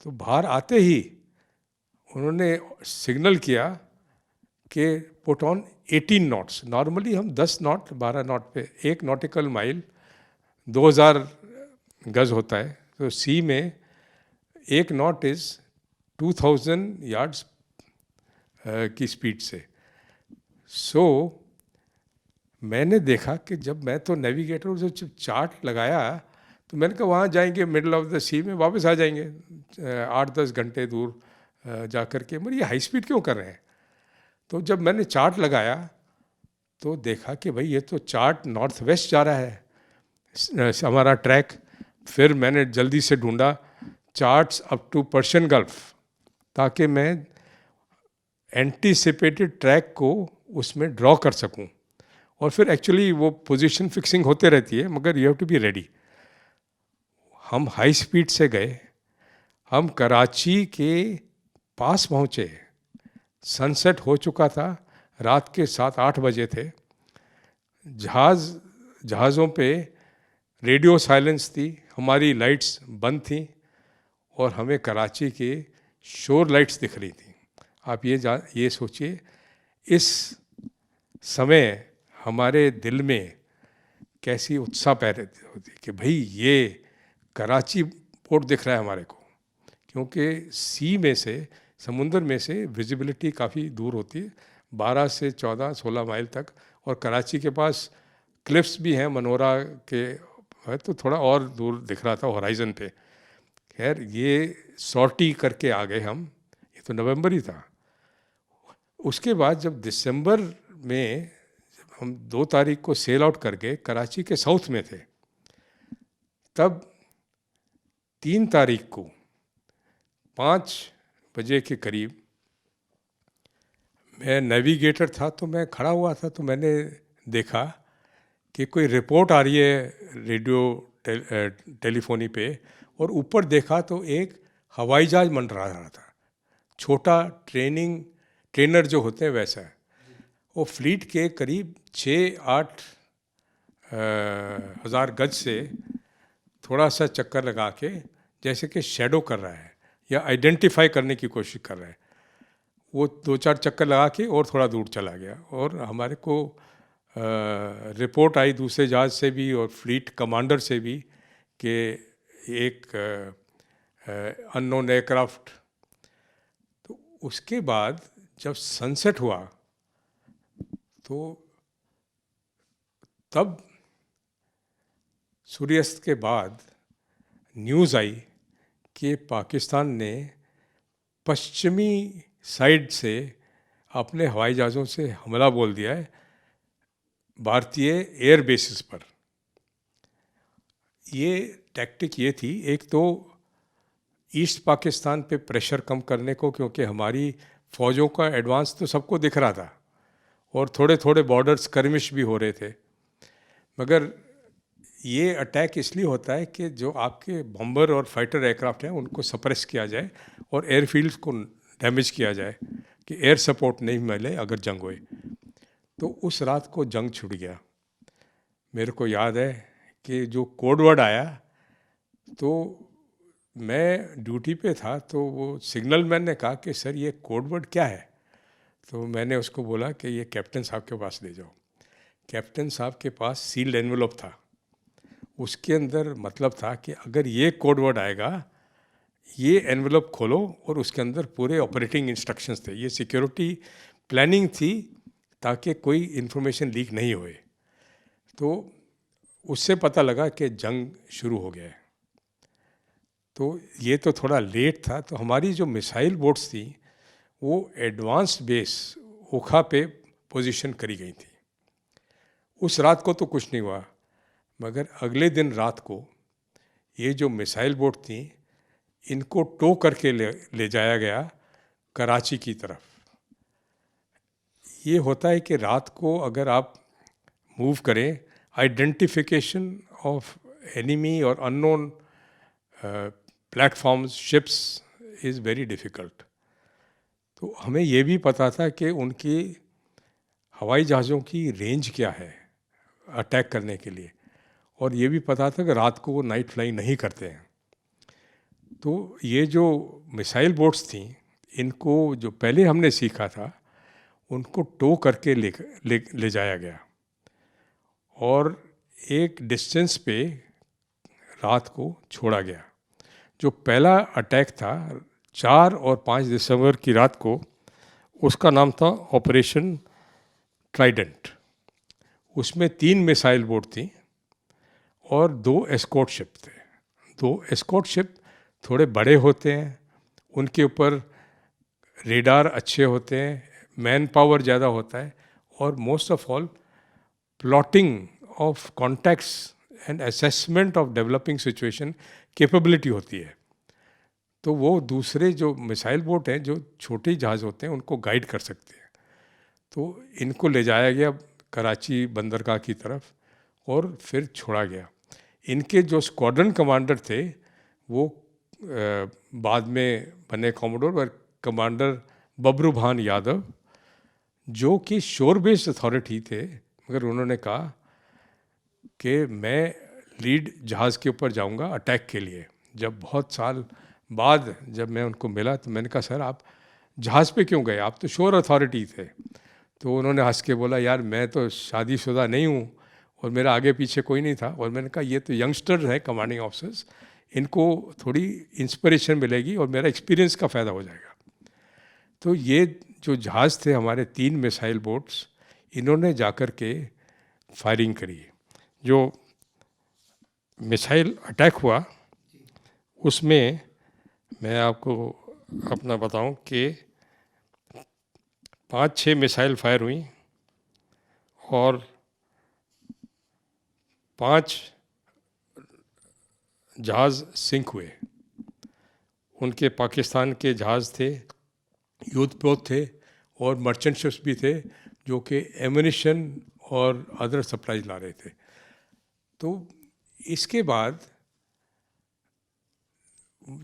[SPEAKER 2] तो बाहर आते ही उन्होंने सिग्नल किया कि पुट ऑन 18 नॉट्स। नॉर्मली हम 10 नॉट 12 नॉट पे, 1 नॉटिकल माइल 2000 गज होता है। तो सी में 1 नॉट इज़ 2000 यार्ड्स की स्पीड से। सो मैंने देखा कि जब मैं तो नेविगेटर जब चार्ट लगाया तो मैंने कहा वहाँ जाएंगे मिडल ऑफ द सी में, वापस आ जाएंगे 8-10 घंटे दूर जा कर के, मगर ये हाई स्पीड क्यों कर रहे हैं। तो जब मैंने चार्ट लगाया तो देखा कि भाई ये तो चार्ट नॉर्थ वेस्ट जा रहा है हमारा ट्रैक। फिर मैंने जल्दी से ढूंढा charts up to Persian gulf, ताकि मैं एंटीसिपेटेड ट्रैक को उसमें ड्रॉ कर सकूं, और फिर एक्चुअली वो पोजीशन फिक्सिंग होते रहती है, मगर you have to be ready. हम हाई स्पीड से गए, हम कराची के पास पहुंचे, सनसेट हो चुका था, रात के 7-8 बजे थे, जहाज़ों पे रेडियो साइलेंस थी, हमारी लाइट्स बंद थी, और हमें कराची के शोर लाइट्स दिख रही थी। आप ये सोचिए, इस समय हमारे दिल में कैसी उत्साह पैदा होती कि भाई ये कराची पोर्ट दिख रहा है हमारे को, क्योंकि सी में से, समुंदर में से विजिबिलिटी काफ़ी दूर होती है, 12 से 14-16 माइल तक, और कराची के पास क्लिफ्स भी हैं, मनोरा के है, तो थोड़ा और दूर दिख रहा था हॉराइजन पे। खैर ये सॉर्टी करके आ गए हम, ये तो नवंबर ही था। उसके बाद जब दिसंबर में हम 2 तारीख को सेल आउट करके कराची के साउथ में थे, तब 3 तारीख को 5 बजे के करीब मैं नेविगेटर था, तो मैं खड़ा हुआ था, तो मैंने देखा कि कोई रिपोर्ट आ रही है रेडियो टेलीफोनी पे, और ऊपर देखा तो एक हवाई जहाज मंडरा रहा था, छोटा ट्रेनर जो होते हैं वैसा है। वो फ्लीट के करीब 6-8 हज़ार गज से थोड़ा सा चक्कर लगा के, जैसे कि शैडो कर रहा है या आइडेंटिफाई करने की कोशिश कर रहा है, वो 2-4 चक्कर लगा के और थोड़ा दूर चला गया। और हमारे को रिपोर्ट आई दूसरे जहाज से भी और फ्लीट कमांडर से भी कि एक अननोन एयरक्राफ्ट। तो उसके बाद जब सनसेट हुआ, तो तब सूर्यास्त के बाद न्यूज़ आई कि पाकिस्तान ने पश्चिमी साइड से अपने हवाई जहाज़ों से हमला बोल दिया है भारतीय एयर बेसिस पर। ये टैक्टिक ये थी, एक तो ईस्ट पाकिस्तान पे प्रेशर कम करने को, क्योंकि हमारी फ़ौजों का एडवांस तो सबको दिख रहा था और थोड़े थोड़े बॉर्डर स्कर्मिश भी हो रहे थे, मगर ये अटैक इसलिए होता है कि जो आपके बॉम्बर और फाइटर एयरक्राफ्ट हैं उनको सप्रेस किया जाए और एयरफील्ड्स को डैमेज किया जाए कि एयर सपोर्ट नहीं मिले अगर जंग हुए। तो उस रात को जंग छुट गया। मेरे को याद है कि जो कोड वर्ड आया, तो मैं ड्यूटी पे था, तो वो सिग्नल मैन ने कहा कि सर ये कोड वर्ड क्या है। तो मैंने उसको बोला कि ये कैप्टन साहब के पास ले जाओ। कैप्टन साहब के पास सील्ड एनवेलप था, उसके अंदर मतलब था कि अगर ये कोड वर्ड आएगा, ये एनवेलप खोलो और उसके अंदर पूरे ऑपरेटिंग इंस्ट्रक्शंस थे। ये सिक्योरिटी प्लानिंग थी ताकि कोई इन्फॉर्मेशन लीक नहीं होए। तो उससे पता लगा कि जंग शुरू हो गया है। तो ये तो थोड़ा लेट था। तो हमारी जो मिसाइल बोट्स थी वो एडवांस्ड बेस ओखा पे पोजीशन करी गई थी। उस रात को तो कुछ नहीं हुआ, मगर अगले दिन रात को ये जो मिसाइल बोट थी इनको टो करके ले जाया गया कराची की तरफ। ये होता है कि रात को अगर आप मूव करें, आइडेंटिफिकेशन ऑफ एनिमी और unknown platforms, ships is very difficult. तो हमें ये भी पता था कि उनकी हवाई जहाज़ों की रेंज क्या है अटैक करने के लिए, और ये भी पता था कि रात को वो नाइट फ्लाइंग नहीं करते हैं। तो ये जो मिसाइल बोट्स थी, इनको जो पहले हमने सीखा था उनको टो करके ले जाया गया और एक डिस्टेंस पे रात को छोड़ा गया। जो पहला अटैक था 4 और 5 दिसंबर की रात को, उसका नाम था ऑपरेशन ट्राइडेंट। उसमें 3 मिसाइल बोट थी और 2 एस्कॉर्ट शिप थे। 2 एस्कॉर्ट शिप थोड़े बड़े होते हैं, उनके ऊपर रेडार अच्छे होते हैं, मैन पावर ज़्यादा होता है, और most of all plotting of contacts and assessment of developing situation capability होती है। तो वो दूसरे जो मिसाइल बोट हैं, जो छोटे जहाज़ होते हैं, उनको गाइड कर सकते हैं। तो इनको ले जाया गया कराची बंदरगाह की तरफ और फिर छोड़ा गया। इनके जो स्क्वाड्रन कमांडर थे वो बाद में बने कॉमोडोर और कमांडर बब्रुभान यादव, जो कि शोर बेस्ड अथॉरिटी थे, मगर उन्होंने कहा कि मैं लीड जहाज़ के ऊपर जाऊंगा अटैक के लिए। जब बहुत साल बाद जब मैं उनको मिला तो मैंने कहा सर आप जहाज़ पे क्यों गए, आप तो शोर अथॉरिटी थे। तो उन्होंने हंस के बोला यार मैं तो शादीशुदा नहीं हूँ और मेरा आगे पीछे कोई नहीं था। और मैंने कहा ये तो यंगस्टर हैं कमांडिंग ऑफिसर्स, इनको थोड़ी इंस्पिरेशन मिलेगी और मेरा एक्सपीरियंस का फ़ायदा हो जाएगा। तो ये जो जहाज़ थे हमारे 3 मिसाइल बोट्स, इन्होंने जाकर के फायरिंग करी। जो मिसाइल अटैक हुआ उसमें मैं आपको अपना बताऊं कि 5-6 मिसाइल फायर हुई और 5 जहाज़ सिंक हुए। उनके पाकिस्तान के जहाज़ थे, युद्धपोत थे और मर्चेंट शिप्स भी थे जो कि एमुनिशन और अदर सप्लाईज ला रहे थे। तो इसके बाद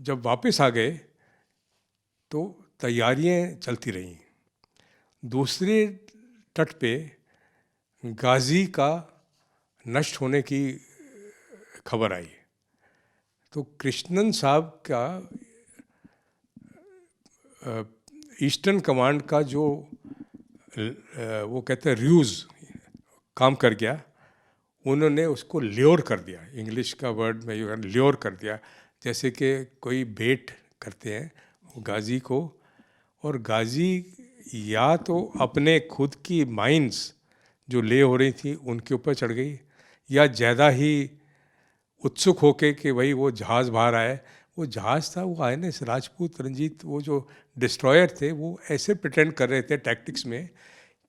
[SPEAKER 2] जब वापस आ गए तो तैयारियां चलती रहीं। दूसरे तट पे गाजी का नष्ट होने की खबर आई। तो कृष्णन साहब का ईस्टर्न कमांड का जो वो कहते हैं रूज काम कर गया, उन्होंने उसको ल्योर कर दिया। इंग्लिश का वर्ड में ल्योर कर दिया, जैसे कि कोई बेट करते हैं वो गाजी को। और गाजी या तो अपने खुद की माइंस जो ले हो रही थी उनके ऊपर चढ़ गई, या ज़्यादा ही उत्सुक होके कि भाई वो जहाज़ बाहर आए। वो जहाज़ था वो INS राजपूत रंजीत, वो जो डिस्ट्रॉयर थे वो ऐसे प्रिटेंड कर रहे थे टैक्टिक्स में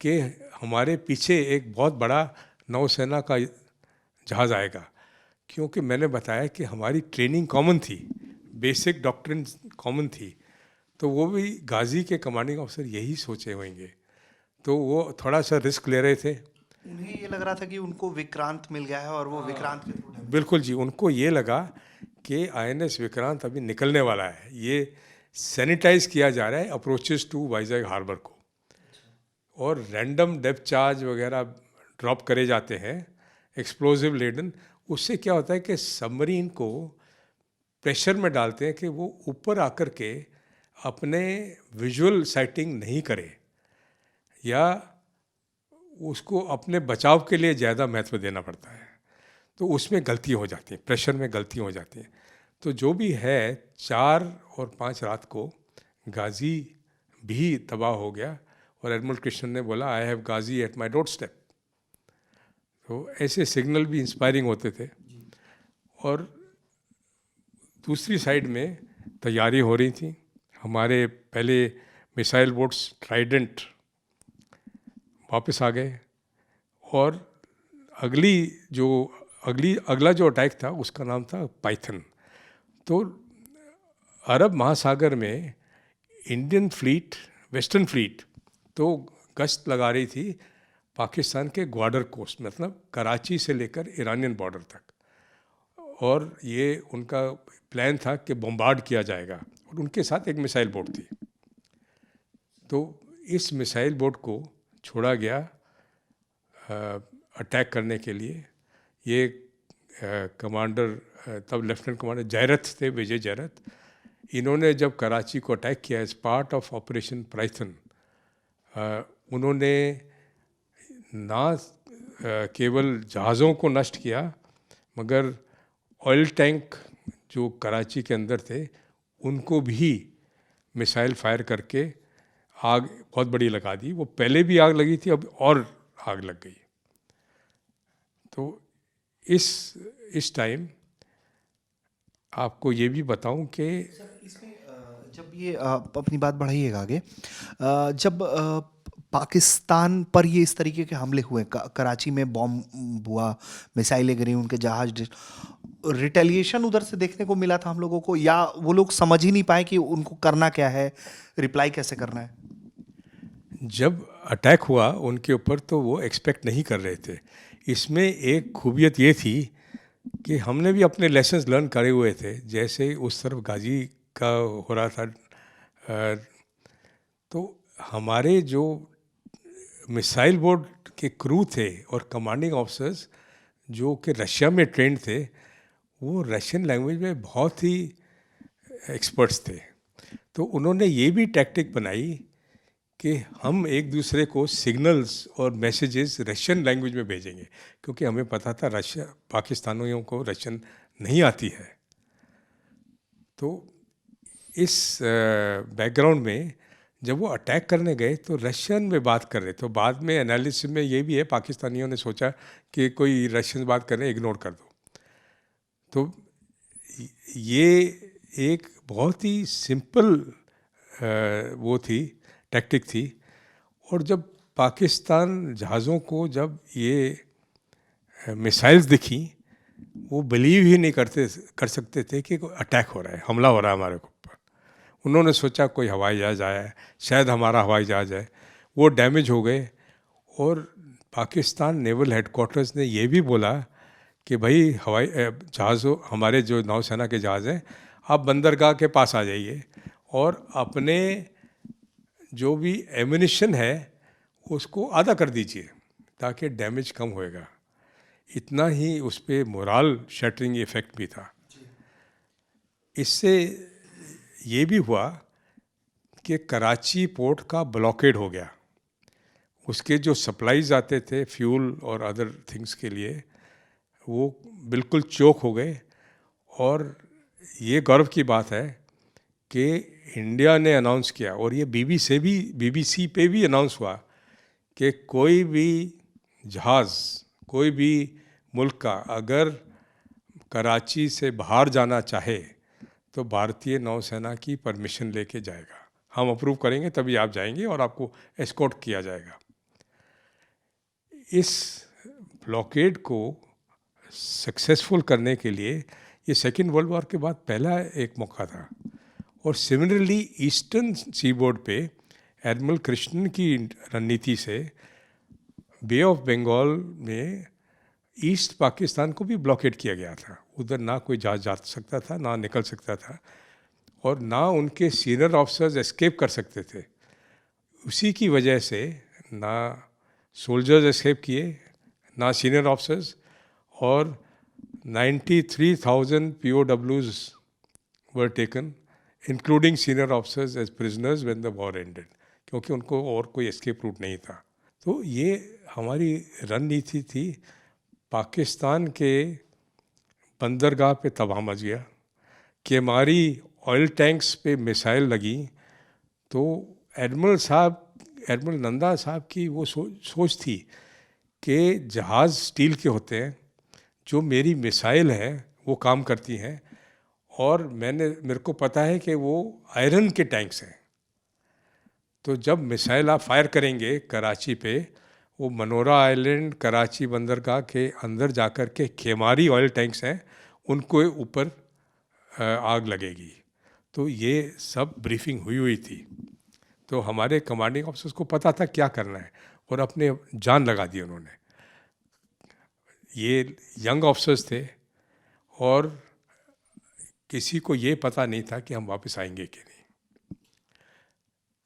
[SPEAKER 2] कि हमारे पीछे एक बहुत बड़ा नौसेना का जहाज़ आएगा। क्योंकि मैंने बताया कि हमारी ट्रेनिंग कॉमन थी, बेसिक डॉक्ट्रिन कॉमन थी, तो वो भी गाजी के कमांडिंग ऑफिसर यही सोचे होंगे। तो वो थोड़ा सा रिस्क ले रहे थे।
[SPEAKER 1] उन्हें ये लग रहा था कि उनको विक्रांत मिल गया है और वो विक्रांत के थ्रू
[SPEAKER 2] बिल्कुल जी, उनको ये लगा कि INS विक्रांत अभी निकलने वाला है, ये सैनिटाइज किया जा रहा है अप्रोचेस टू वाइजैग हार्बर को, और रैंडम डेप्थ चार्ज वगैरह ड्रॉप करे जाते हैं एक्सप्लोजिव लेडन। उससे क्या होता है कि सबमरीन को प्रेशर में डालते हैं कि वो ऊपर आकर के अपने विजुअल साइटिंग नहीं करे, या उसको अपने बचाव के लिए ज़्यादा महत्व देना पड़ता है। तो उसमें गलती हो जाती है, प्रेशर में गलती हो जाती है। तो जो भी है 4 और 5 रात को गाजी भी तबाह हो गया और एडमिरल कृष्णन ने बोला I have Ghazi at my door step. तो ऐसे सिग्नल भी इंस्पायरिंग होते थे। और दूसरी साइड में तैयारी हो रही थी। हमारे पहले मिसाइल बोट्स ट्राइडेंट वापस आ गए, और अगला जो अटैक था उसका नाम था पाइथन। तो अरब महासागर में इंडियन फ्लीट, वेस्टर्न फ्लीट तो गश्त लगा रही थी पाकिस्तान के ग्वाडर कोस्ट, मतलब कराची से लेकर ईरानियन बॉर्डर तक, और ये उनका प्लान था कि बम्बार्ड किया जाएगा, और उनके साथ एक मिसाइल बोट थी। तो इस मिसाइल बोट को छोड़ा गया अटैक करने के लिए। ये कमांडर तब लेफ्टिनेंट कमांडर जयरथ थे, विजय जयरथ। इन्होंने जब कराची को अटैक किया as part of operation python, उन्होंने ना केवल जहाज़ों को नष्ट किया, मगर ऑयल टैंक जो कराची के अंदर थे उनको भी मिसाइल फायर करके आग बहुत बड़ी लगा दी। वो पहले भी आग लगी थी, अब और आग लग गई। तो इस टाइम आपको ये भी बताऊं कि
[SPEAKER 1] इसमें जब ये अपनी बात बढ़ाइएगा आगे, जब पाकिस्तान पर ये इस तरीके के हमले हुए, कराची में बॉम्ब हुआ, मिसाइलें गिरी, उनके जहाज रिटेलिएशन उधर से देखने को मिला था हम लोगों को, या वो लोग समझ ही नहीं पाए कि उनको करना क्या है, रिप्लाई कैसे करना है?
[SPEAKER 2] जब अटैक हुआ उनके ऊपर तो वो एक्सपेक्ट नहीं कर रहे थे। इसमें एक खूबियत ये थी कि हमने भी अपने लेसन्स लर्न करे हुए थे। जैसे उस तरफ गाजी का हो रहा था, तो हमारे जो मिसाइल बोर्ड के क्रू थे और कमांडिंग ऑफिसर्स जो कि रशिया में ट्रेंड थे, वो रशियन लैंग्वेज में बहुत ही एक्सपर्ट्स थे। तो उन्होंने ये भी टैक्टिक बनाई कि हम एक दूसरे को सिग्नल्स और मैसेजेस रशियन लैंग्वेज में भेजेंगे, क्योंकि हमें पता था रशिया पाकिस्तानियों को रशियन नहीं आती है। तो इस बैकग्राउंड में जब वो अटैक करने गए तो रशियन में बात कर रहे, तो बाद में एनालिसिस में ये भी है, पाकिस्तानियों ने सोचा कि कोई रशियन बात कर रहे हैं, इग्नोर कर दो। तो ये एक बहुत ही सिंपल वो थी, टैक्टिक थी। और जब पाकिस्तान जहाज़ों को जब ये मिसाइल्स दिखी, वो बिलीव ही नहीं कर सकते थे कि कोई अटैक हो रहा है, हमला हो रहा है हमारे ऊपर। उन्होंने सोचा कोई हवाई जहाज़ आया है, शायद हमारा हवाई जहाज़ है। वो डैमेज हो गए और पाकिस्तान नेवल हेडक्वार्टर्स ने ये भी बोला कि भाई हवाई जहाज़, हमारे जो नौसेना के जहाज़ हैं, आप बंदरगाह के पास आ जाइए और अपने जो भी एम्यूनिशन है उसको आधा कर दीजिए ताकि डैमेज कम होएगा। इतना ही उस पर मोरल शैटरिंग इफेक्ट भी था। इससे ये भी हुआ कि कराची पोर्ट का ब्लॉकेड हो गया। उसके जो सप्लाईज आते थे फ्यूल और अदर थिंग्स के लिए, वो बिल्कुल चोक हो गए। और ये गौरव की बात है कि इंडिया ने अनाउंस किया, और ये बीबीसी पे भी अनाउंस हुआ कि कोई भी जहाज़, कोई भी मुल्क का अगर कराची से बाहर जाना चाहे तो भारतीय नौसेना की परमिशन लेके जाएगा। हम अप्रूव करेंगे तभी आप जाएंगे और आपको एस्कॉर्ट किया जाएगा। इस ब्लॉकेड को सक्सेसफुल करने के लिए ये सेकेंड वर्ल्ड वॉर के बाद पहला एक मौका था। और सिमिलरली ईस्टर्न सीबोर्ड पे एडमिरल कृष्णन की रणनीति से बे ऑफ बंगाल में ईस्ट पाकिस्तान को भी ब्लॉकेड किया गया था। उधर ना कोई जहाज जा सकता था, ना निकल सकता था, और ना उनके सीनियर ऑफिसर्स एस्केप कर सकते थे। उसी की वजह से ना सोल्जर्स एस्केप किए, ना सीनियर ऑफिसर्स, और 93,000 POWs were taken including senior officers as prisoners when the war ended, क्योंकि उनको और कोई एस्केप रूट नहीं था। तो ये हमारी रणनीति थी। पाकिस्तान के बंदरगाह पे तबाह मच गया कि हमारी ऑयल टैंक्स पे मिसाइल लगी। तो एडमिरल नंदा साहब की वो सोच थी कि जहाज़ स्टील के होते हैं, जो मेरी मिसाइल है वो काम करती हैं, और मेरे को पता है कि वो आयरन के टैंक्स हैं। तो जब मिसाइल आप फायर करेंगे कराची पे, वो मनोरा आइलैंड कराची बंदरगाह के अंदर जाकर के खेमारी ऑयल टैंक्स हैं, उनको ऊपर आग लगेगी। तो ये सब ब्रीफिंग हुई थी। तो हमारे कमांडिंग ऑफिसर्स को पता था क्या करना है, और अपने जान लगा दी उन्होंने। ये यंग ऑफिसर्स थे और किसी को ये पता नहीं था कि हम वापस आएंगे कि नहीं।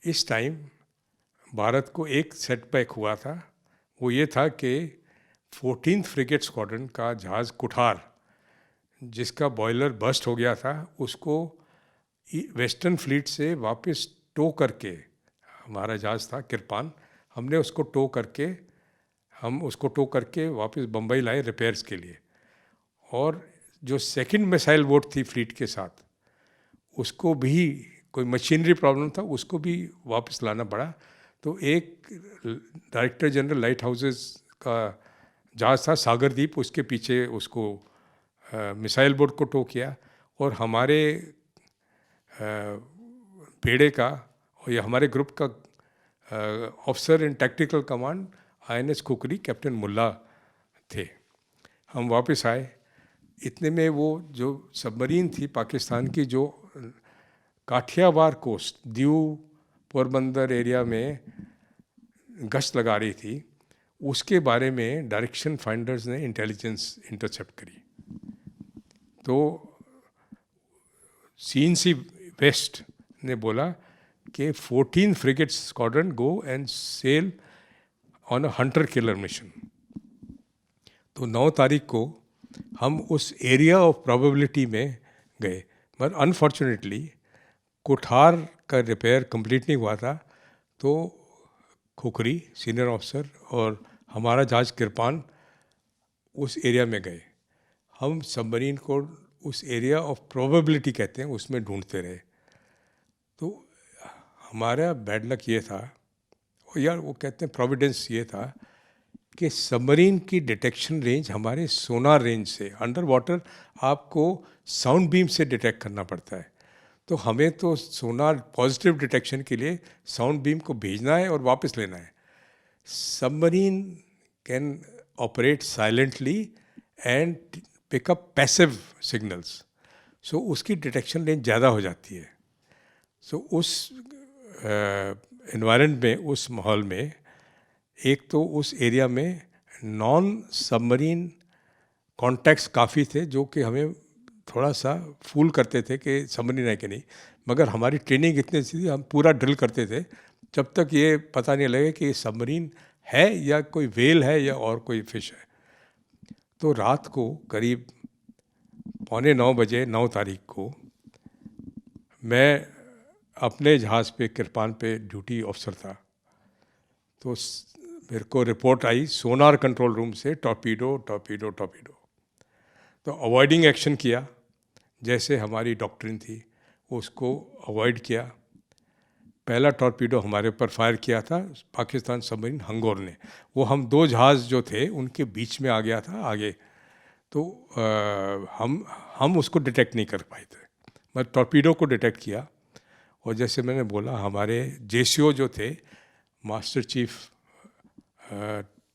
[SPEAKER 2] इस टाइम भारत को एक सेटबैक हुआ था। वो ये था कि 14th फ्रिगेट स्क्वाड्रन का जहाज़ कुठार, जिसका बॉयलर बस्ट हो गया था, उसको वेस्टर्न फ्लीट से वापस टो करके, हमारा जहाज़ था किरपान, हमने उसको टो करके वापस बम्बई लाए रिपेयर्स के लिए। और जो सेकंड मिसाइल बोट थी फ्लीट के साथ, उसको भी कोई मशीनरी प्रॉब्लम था, उसको भी वापस लाना पड़ा। तो एक डायरेक्टर जनरल लाइट हाउसेस का जहाज़ था सागरदीप, उसके पीछे उसको मिसाइल बोट को टो किया। और हमारे बेड़े का और ये हमारे ग्रुप का officer in tactical command INS Khukri captain Mulla थे। हम वापस आए इतने में वो जो सबमरीन थी पाकिस्तान की, जो काठियावाड़ कोस्ट दीव पोरबंदर एरिया में गश्त लगा रही थी, उसके बारे में डायरेक्शन फाइंडर्स ने इंटेलिजेंस इंटरसेप्ट करी। तो CNC वेस्ट ने बोला कि 14 frigates squadron go and sail on a hunter killer mission. तो 9 तारीख को हम उस एरिया ऑफ प्रोबेबिलिटी में गए, पर अनफॉर्चुनेटली कोठार का रिपेयर कंप्लीट नहीं हुआ था। तो खुखरी सीनियर ऑफिसर और हमारा जहाज किरपान उस एरिया में गए। हम सबमरीन को उस एरिया ऑफ प्रोबेबिलिटी कहते हैं, उसमें ढूंढते रहे। तो हमारा बैड लक ये था, और यार वो कहते हैं प्रोविडेंस ये था, कि सबमरीन की डिटेक्शन रेंज हमारे सोनार रेंज से, अंडर वाटर आपको साउंड बीम से डिटेक्ट करना पड़ता है। तो हमें तो सोनार पॉजिटिव डिटेक्शन के लिए साउंड बीम को भेजना है और वापस लेना है। Submarine can operate silently and pick up passive signals, so उसकी डिटेक्शन रेंज ज़्यादा हो जाती है। सो उस एनवायरनमेंट में, उस माहौल में, एक तो उस एरिया में नॉन सबमरीन कॉन्टैक्ट्स काफ़ी थे, जो कि हमें थोड़ा सा फूल करते थे कि सबमरीन है कि नहीं। मगर हमारी ट्रेनिंग इतनी थी, हम पूरा ड्रिल करते थे जब तक ये पता नहीं लगे कि सबमरीन है या कोई व्हेल है या और कोई फिश है। तो रात को करीब 8:45 बजे 9 तारीख को मैं अपने जहाज़ पे किरपान पे ड्यूटी ऑफिसर था। तो मेरे को रिपोर्ट आई सोनार कंट्रोल रूम से, टॉर्पीडो टॉर्पीडो टॉर्पीडो। तो अवॉइडिंग एक्शन किया, जैसे हमारी डॉक्ट्रिन थी उसको अवॉइड किया। पहला टॉर्पीडो हमारे ऊपर फायर किया था पाकिस्तान सबमरीन हंगोर ने, वो हम 2 जहाज़ जो थे उनके बीच में आ गया था आगे। तो हम उसको डिटेक्ट नहीं कर पाए थे, मैं टॉर्पीडो को डिटेक्ट किया। और जैसे मैंने बोला, हमारे JCO जो थे, मास्टर चीफ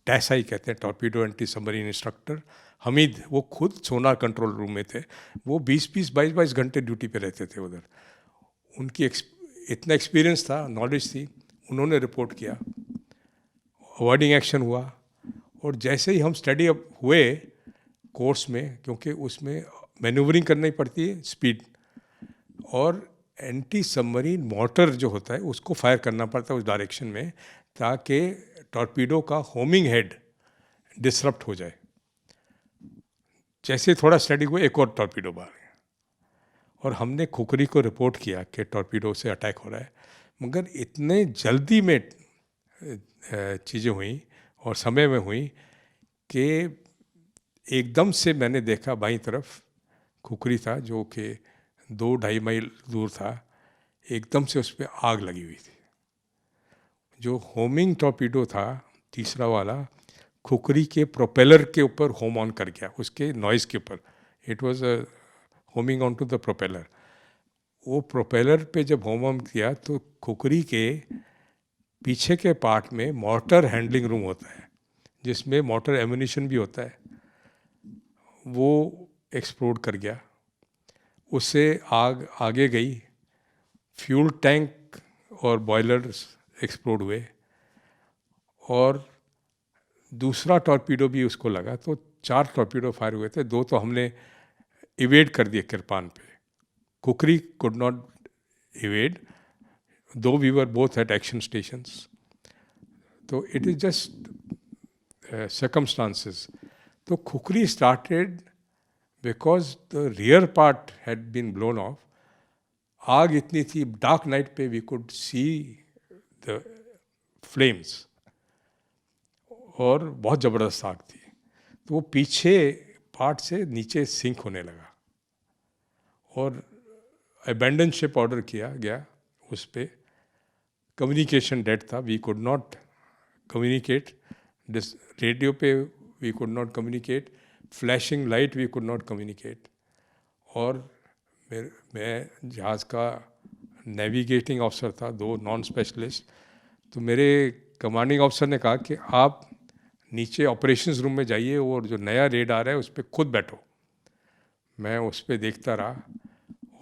[SPEAKER 2] टैसाई कहते हैं, torpedo anti submarine instructor Hamid, वो खुद सोनार कंट्रोल रूम में थे। वो 20-20, 22-22 घंटे ड्यूटी पे रहते थे उधर। उनकी इतना एक्सपीरियंस था, नॉलेज थी, उन्होंने रिपोर्ट किया, अवॉइडिंग एक्शन हुआ। और जैसे ही हम स्टडी अप हुए कोर्स में, क्योंकि उसमें मैन्यूवरिंग करनी पड़ती है, स्पीड, और एंटी सबमरीन मोटर जो होता है उसको फायर करना पड़ता है उस डायरेक्शन में, ताकि टॉर्पीडो का होमिंग हेड डिसरप्ट हो जाए। जैसे थोड़ा स्टडी हुआ, एक और टॉर्पीडो बाहर गया, और हमने खुखरी को रिपोर्ट किया कि टॉर्पीडो से अटैक हो रहा है। मगर इतने जल्दी में चीज़ें हुई और समय में हुई कि एकदम से मैंने देखा बाईं तरफ खुखरी था, जो कि 2-2.5 मील दूर था, एकदम से उस पर आग लगी हुई थी। जो होमिंग टॉर्पीडो था तीसरा वाला, खुखरी के प्रोपेलर के ऊपर होम ऑन कर गया, उसके नॉइज़ के ऊपर। It was homing on to the propeller. वो प्रोपेलर पे जब होम ऑन किया तो खुखरी के पीछे के पार्ट में मोटर हैंडलिंग रूम होता है, जिसमें मोटर एम्यूनिशन भी होता है, वो एक्सप्लोड कर गया। उससे आग आगे गई, फ्यूल टैंक और बॉयलर्स एक्सप्लोड हुए, और दूसरा टॉर्पीडो भी उसको लगा। तो 4 टॉर्पीडो फायर हुए थे, 2 तो हमने इवेड कर दिए किरपान पे। Khukri could not evade, though we were both at action stations. तो इट इज जस्ट circumstances. तो khukri started because the rear part had been blown off. आग इतनी थी, डार्क नाइट पे we could see the flames, और बहुत ज़बरदस्त आग थी। तो वो पीछे पार्ट से नीचे सिंक होने लगा, और अबैंडन शिप ऑर्डर किया गया उस पर। कम्युनिकेशन डेड था, we could not communicate, radio पे we could not communicate, flashing light we could not communicate. और मैं जहाज़ का नेविगेटिंग ऑफिसर था, 2 नॉन स्पेशलिस्ट। तो मेरे कमांडिंग ऑफिसर ने कहा कि आप नीचे ऑपरेशंस रूम में जाइए और जो नया रेड आ रहा है उस पर खुद बैठो। मैं उस पे देखता रहा,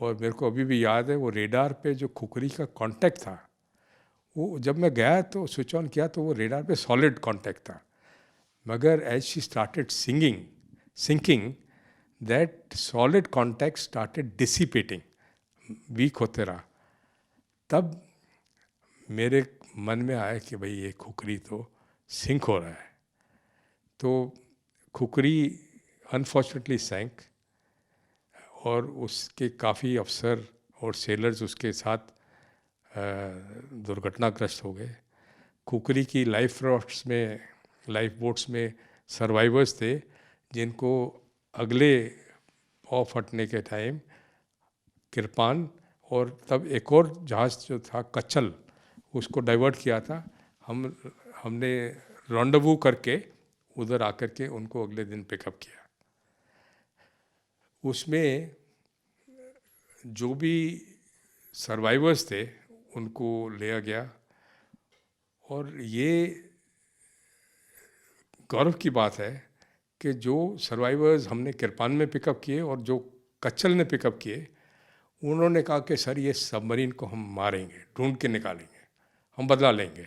[SPEAKER 2] और मेरे को अभी भी याद है वो रेडार पे जो खुखरी का कांटेक्ट था, वो जब मैं गया तो स्विच ऑन किया तो वो रेडार पे सॉलिड कांटेक्ट था, मगर as she started sinking, that solid contact started dissipating, weak होते रहा। तब मेरे मन में आया कि भाई ये खुखरी तो सिंक हो रहा है। तो खुखरी अनफॉर्चुनेटली सैंक, और उसके काफ़ी अफसर और सेलर्स उसके साथ दुर्घटनाग्रस्त हो गए। खुखरी की लाइफ बोट्स में सर्वाइवर्स थे जिनको अगले पौ फटने के टाइम किरपान और तब एक और जहाज़ जो था कच्छल, उसको डाइवर्ट किया था। हमने रॉन्डवू करके उधर आकर के उनको अगले दिन पिकअप किया। उसमें जो भी सर्वाइवर्स थे उनको लिया गया, और ये गौरव की बात है कि जो सर्वाइवर्स हमने किरपान में पिकअप किए और जो कच्छल ने पिकअप किए, उन्होंने कहा कि सर ये सबमरीन को हम मारेंगे, ढूंढ के निकालेंगे, हम बदला लेंगे।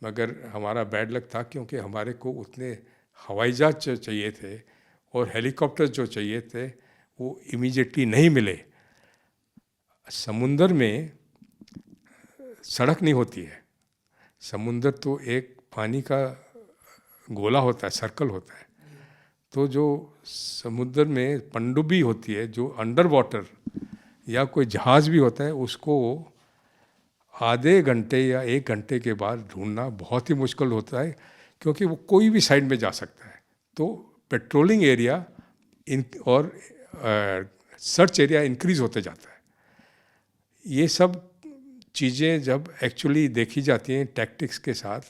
[SPEAKER 2] मगर हमारा बैड लक था, क्योंकि हमारे को उतने हवाई जहाज जो चाहिए थे और हेलीकॉप्टर जो चाहिए थे वो इमीडिएटली नहीं मिले। समुंदर में सड़क नहीं होती है, समुंदर तो एक पानी का गोला होता है, सर्कल होता है। तो जो समुद्र में पनडुब्बी होती है, जो अंडर वाटर या कोई जहाज़ भी होता है, उसको आधे घंटे या 1 घंटे के बाद ढूंढना बहुत ही मुश्किल होता है, क्योंकि वो कोई भी साइड में जा सकता है। तो पेट्रोलिंग एरिया और सर्च एरिया इंक्रीज होते जाता है। ये सब चीज़ें जब एक्चुअली देखी जाती हैं टैक्टिक्स के साथ,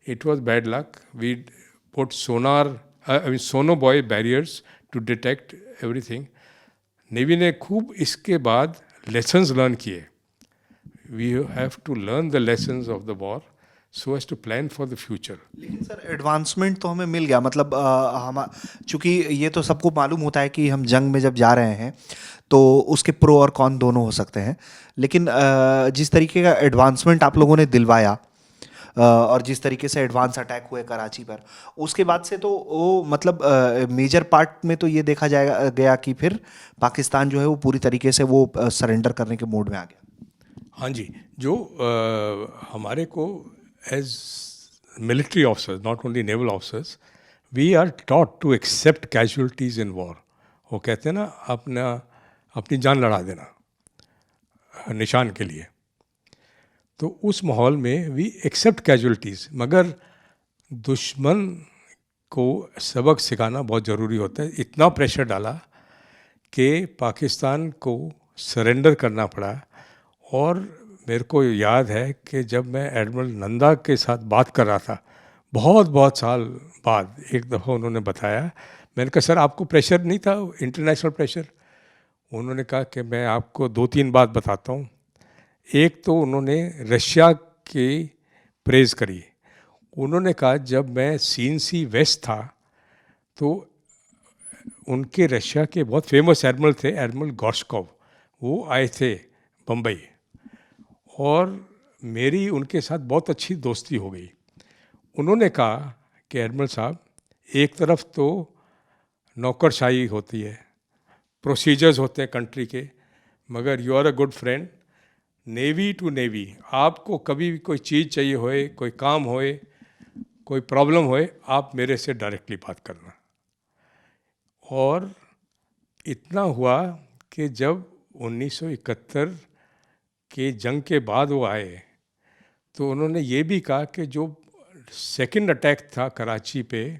[SPEAKER 2] it was bad luck. We put sonobuoy barriers to detect everything. Navy ने खूब इसके बाद लेसन्स लर्न किए। We have to learn the lessons of the war so as to plan for the future.
[SPEAKER 1] लेकिन sir advancement तो हमें मिल गया, मतलब हम, चूंकि ये तो सबको मालूम होता है कि हम जंग में जब जा रहे हैं तो उसके प्रो और कॉन दोनों हो सकते हैं, लेकिन जिस तरीके का एडवांसमेंट आप लोगों ने दिलवाया और जिस तरीके से एडवांस अटैक हुए कराची पर, उसके बाद से तो वो मतलब मेजर पार्ट में तो ये देखा गया कि फिर पाकिस्तान जो है वो पूरी तरीके से वो सरेंडर करने के मोड में आ गया।
[SPEAKER 2] हाँ जी, जो हमारे को as military officers, not only naval officers, we are taught to accept casualties in war. वो कहते हैं ना, अपनी जान लड़ा देना निशान के लिए। तो उस माहौल में वी एक्सेप्ट कैजुअलिटीज़, मगर दुश्मन को सबक सिखाना बहुत ज़रूरी होता है। इतना प्रेशर डाला कि पाकिस्तान को सरेंडर करना पड़ा। और मेरे को याद है कि जब मैं एडमिरल नंदा के साथ बात कर रहा था, बहुत साल बाद एक दफ़ा उन्होंने बताया, मैंने कहा सर आपको प्रेशर नहीं था, इंटरनेशनल प्रेशर? उन्होंने कहा कि मैं आपको 2-3 बात बताता हूँ। एक तो उन्होंने रशिया की प्रेज़ करी। उन्होंने कहा जब मैं CNC वेस्ट था तो उनके रशिया के बहुत फेमस एडमिरल थे, एडमिरल गॉर्शकोव, वो आए थे बम्बई, और मेरी उनके साथ बहुत अच्छी दोस्ती हो गई। उन्होंने कहा कि एडमिरल साहब, एक तरफ तो नौकरशाही होती है, प्रोसीजर्स होते हैं कंट्री के, मगर you are a good friend, navy to navy, आपको कभी भी कोई चीज़ चाहिए होए, कोई काम होए, कोई प्रॉब्लम होए, आप मेरे से डायरेक्टली बात करना। और इतना हुआ कि जब 1971 के जंग के बाद वो आए तो उन्होंने ये भी कहा कि जो सेकंड अटैक था कराची पे,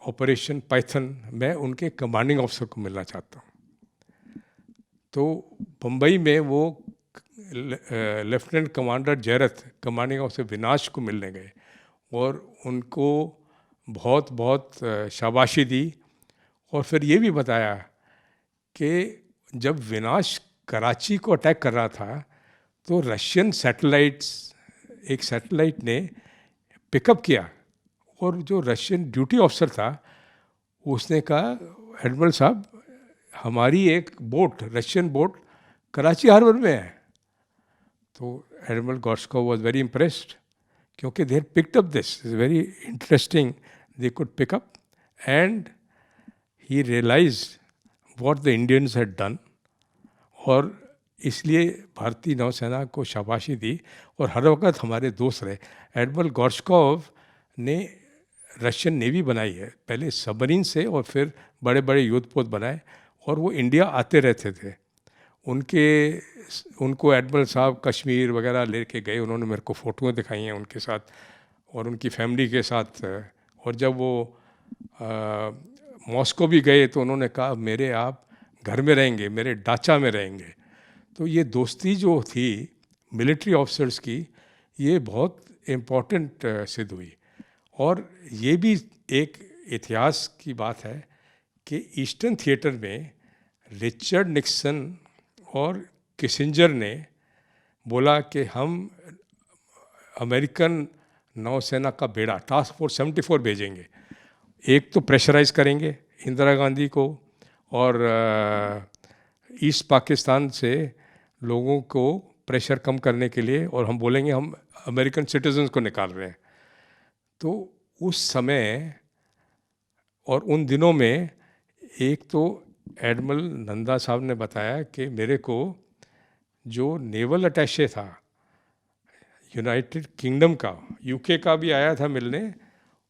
[SPEAKER 2] ऑपरेशन पाइथन, मैं उनके कमांडिंग ऑफिसर को मिलना चाहता हूँ। तो बम्बई में वो lieutenant commander Jayrath, commanding officer विनाश को मिलने गए और उनको बहुत शाबाशी दी। और फिर ये भी बताया कि जब विनाश कराची को अटैक कर रहा था तो रशियन एक सैटेलाइट ने पिकअप किया, और जो रशियन ड्यूटी ऑफिसर था उसने कहा एडमिरल साहब हमारी एक boat, Russian boat, Karachi harbour में है। तो admiral Gorshkov was very impressed, क्योंकि they had picked up this, is very interesting, they could pick up, and he realised what the Indians had done, और इसलिए भारतीय नौसेना को शाबाशी दी, और हर वक्त हमारे दोस्त रहे। एडमिरल गॉर्शकॉव ने रशियन नेवी बनाई है, पहले सबमरीन से और फिर बड़े बड़े युद्धपोत बनाए, और वो इंडिया आते रहते थे। उनको एडमिरल साहब कश्मीर वगैरह लेके गए, उन्होंने मेरे को फ़ोटोएं दिखाई हैं उनके साथ और उनकी फैमिली के साथ। और जब वो मॉस्को भी गए तो उन्होंने कहा मेरे आप घर में रहेंगे, मेरे डाचा में रहेंगे। तो ये दोस्ती जो थी मिलिट्री ऑफिसर्स की, ये बहुत इम्पोर्टेंट सिद्ध हुई। और ये भी एक इतिहास की बात है कि ईस्टर्न थिएटर में रिचर्ड निक्सन और किसिंजर ने बोला कि हम अमेरिकन नौसेना का बेड़ा टास्क फोर्स 74 भेजेंगे। एक तो प्रेशराइज करेंगे इंदिरा गांधी को, और ईस्ट पाकिस्तान से लोगों को प्रेशर कम करने के लिए, और हम बोलेंगे हम अमेरिकन सिटीजन्स को निकाल रहे हैं। तो उस समय और उन दिनों में एक तो एडमिरल नंदा साहब ने बताया कि मेरे को जो नेवल अटैचे था यूनाइटेड किंगडम का, यूके का भी आया था मिलने,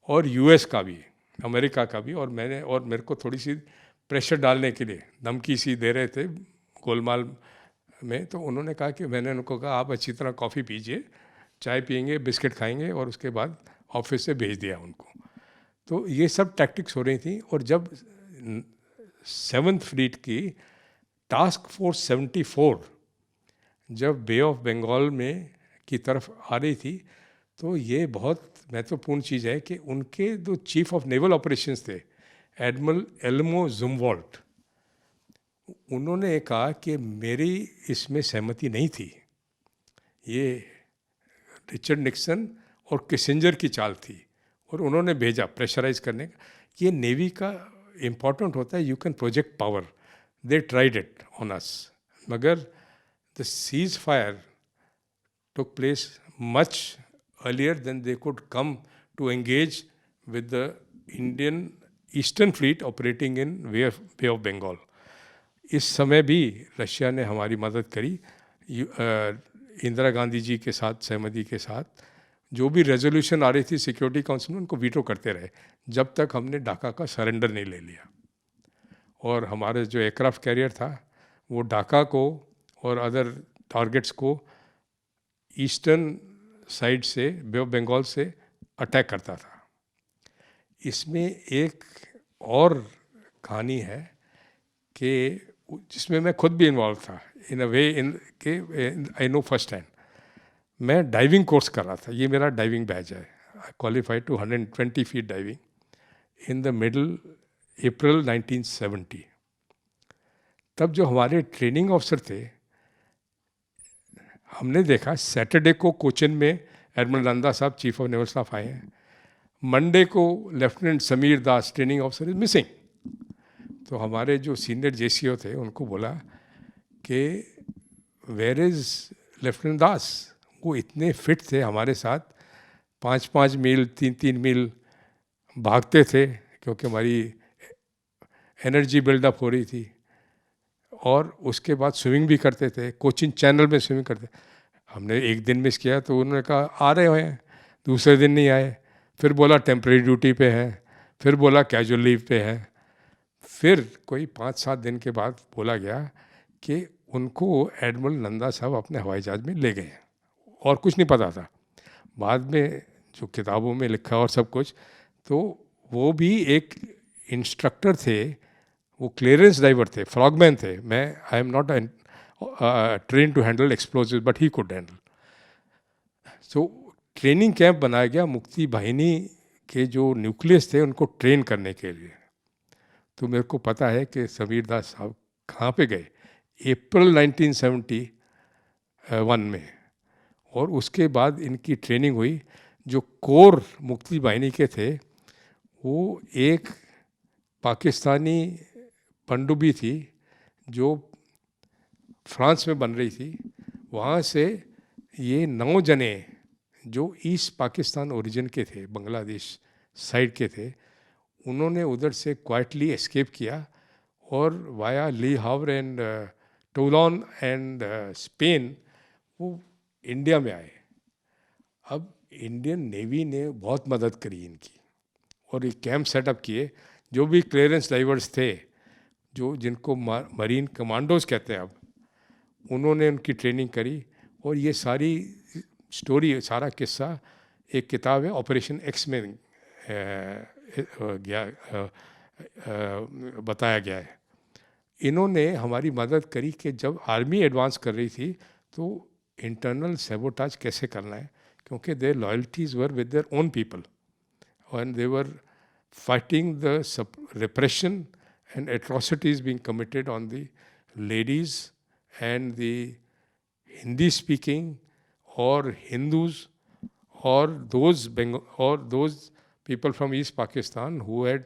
[SPEAKER 2] और यूएस का भी, अमेरिका का भी, और मेरे को थोड़ी सी प्रेशर डालने के लिए धमकी सी दे रहे थे गोलमाल में। तो उन्होंने कहा कि मैंने उनको कहा आप अच्छी तरह कॉफ़ी पीजिए, चाय पियेंगे, बिस्किट खाएंगे, और उसके बाद ऑफिस से भेज दिया उनको। तो ये सब टैक्टिक्स हो रही थी। और जब 7th फ्लीट की टास्क फोर्स 74 जब बे ऑफ बंगाल में की तरफ आ रही थी, तो ये बहुत महत्वपूर्ण चीज़ है कि उनके जो चीफ ऑफ नेवल ऑपरेशंस थे एडमिरल एल्मो जुमवॉल्ट, उन्होंने कहा कि मेरी इसमें सहमति नहीं थी, ये रिचर्ड निक्सन और किसिंजर की चाल थी, और उन्होंने भेजा प्रेशराइज करने का। ये नेवी का इम्पॉर्टेंट होता है, you can project power. They tried it on us, मगर the cease fire took place much earlier than they could come to engage with the Indian Eastern Fleet operating in Bay of Bengal. इस समय भी Russia ने हमारी मदद करी, इंदिरा गांधी जी के साथ सहमति के साथ। जो भी रेजोल्यूशन आ रही थी सिक्योरिटी काउंसिल में, उनको वीटो करते रहे जब तक हमने ढाका का सरेंडर नहीं ले लिया। और हमारे जो एयरक्राफ्ट कैरियर था वो ढाका को और अदर टारगेट्स को ईस्टर्न साइड से, बे ऑफ बंगाल से अटैक करता था। इसमें एक और कहानी है कि जिसमें मैं खुद भी इन्वॉल्व था इन अ वे, इन के आई नो फर्स्ट हैंड। मैं डाइविंग कोर्स कर रहा था, ये मेरा डाइविंग बैच है, I qualified to 120 feet diving in the middle April 1970। तब जो हमारे ट्रेनिंग ऑफिसर थे, हमने देखा सैटरडे को कोचिन में एडमिरल नंदा साहब चीफ ऑफ नेवल स्टाफ आए हैं, मंडे को lieutenant Sameer Das training officer is missing. तो हमारे जो सीनियर जेसीओ थे उनको बोला कि वेयर इज लेफ्टिनेंट दास। वो इतने फिट थे, हमारे साथ 5-5 मील 3-3 मील भागते थे, क्योंकि हमारी एनर्जी बिल्डअप हो रही थी, और उसके बाद स्विमिंग भी करते थे, कोचिन चैनल में स्विमिंग करते। हमने एक दिन मिस किया तो उन्होंने कहा आ रहे हुए हैं, दूसरे दिन नहीं आए, फिर बोला टेम्परेरी ड्यूटी पे है, फिर बोला कैजुअल लीव पे है। फिर कोई 5-7 दिन के बाद बोला गया कि उनको एडमिरल नंदा साहब अपने हवाई जहाज में ले गए, और कुछ नहीं पता था। बाद में जो किताबों में लिखा और सब कुछ, तो वो भी एक इंस्ट्रक्टर थे, वो क्लियरेंस ड्राइवर थे, फ्रॉगमैन थे। मैं I am not train to handle explosive, but he could handle. So training camp बनाया गया मुक्ति वाहिनी के जो न्यूक्लियस थे उनको ट्रेन करने के लिए। तो मेरे को पता है कि समीर दास साहब कहाँ पे गए, अप्रैल 1971 में, और उसके बाद इनकी ट्रेनिंग हुई। जो कोर मुक्ति वाहिनी के थे, वो एक पाकिस्तानी पनडुब्बी थी जो फ्रांस में बन रही थी, वहाँ से ये 9 जने जो ईस्ट पाकिस्तान ओरिजिन के थे, बांग्लादेश साइड के थे, उन्होंने उधर से क्वाइटली एस्केप किया और via le Havre and Toulon and Spain वो इंडिया में आए। अब इंडियन नेवी ने बहुत मदद करी इनकी और एक कैंप सेटअप किए। जो भी क्लियरेंस डाइवर्स थे, जो जिनको मरीन कमांडोज कहते हैं, अब उन्होंने उनकी ट्रेनिंग करी और ये सारी स्टोरी, सारा किस्सा एक किताब है ऑपरेशन एक्स में बताया गया है। इन्होंने हमारी मदद करी कि जब आर्मी एडवांस कर रही थी तो इंटरनल सेबोटाज कैसे करना है, क्योंकि their loyalties were with their own people and they were fighting the repression and atrocities being committed on the ladies and the Hindi speaking or Hindus or those people from East Pakistan who had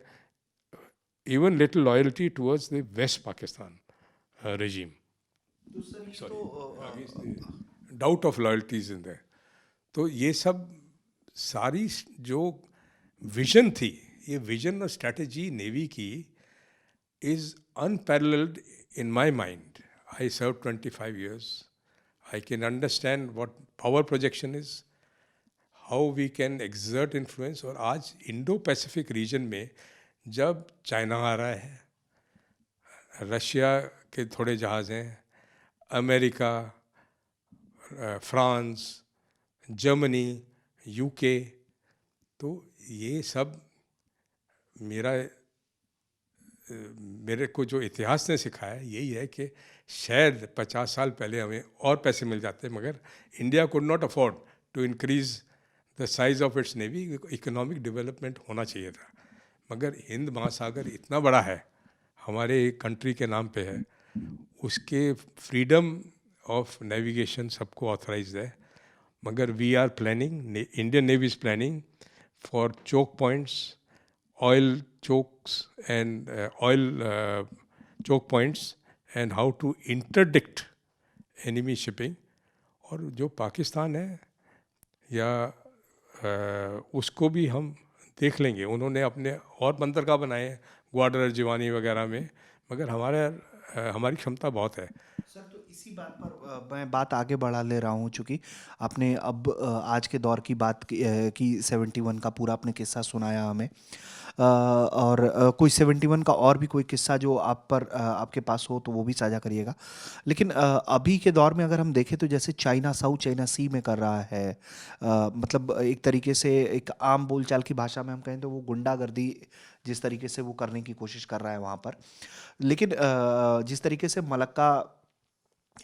[SPEAKER 2] even little loyalty towards the West Pakistan regime. Doubt of loyalties in there. तो ये सब सारी जो vision थी, ये vision और strategy navy की is unparalleled in my mind. I serve 25 years. I can understand what power projection is, how we can exert influence। और आज इंडो पैसिफिक रीजन में जब चाइना आ रहा है, रशिया के थोड़े जहाज़ हैं, अमेरिका, फ्रांस, जर्मनी, यूके, तो ये सब मेरे को जो इतिहास ने सिखाया यही है कि शायद 50 साल पहले हमें और पैसे मिल जाते, मगर India could not afford to increase the size of its navy. Economic development होना चाहिए था, मगर हिंद महासागर इतना बड़ा है, हमारे कंट्री के नाम पे है, उसके फ्रीडम ऑफ नेविगेशन सबको ऑथराइज है। मगर we are planning, Indian navy is planning for choke points, oil chokes and choke points, and how to interdict enemy shipping। और जो पाकिस्तान है या उसको भी हम देख लेंगे। उन्होंने अपने और बंदरगाह बनाए हैं ग्वाडर, जिवानी वगैरह में, मगर हमारी क्षमता बहुत है।
[SPEAKER 1] सर, तो इसी बात पर मैं बात आगे बढ़ा ले रहा हूँ, चूँकि आपने अब आज के दौर की बात की 71 का पूरा आपने किस्सा सुनाया हमें, और कोई 71 का और भी कोई किस्सा जो आपके पास हो तो वो भी साझा करिएगा। लेकिन अभी के दौर में अगर हम देखें तो जैसे चाइना साउथ चाइना सी में कर रहा है, मतलब एक तरीके से एक आम बोलचाल की भाषा में हम कहें तो वो गुंडागर्दी जिस तरीके से वो करने की कोशिश कर रहा है वहाँ पर। लेकिन जिस तरीके से मलक्का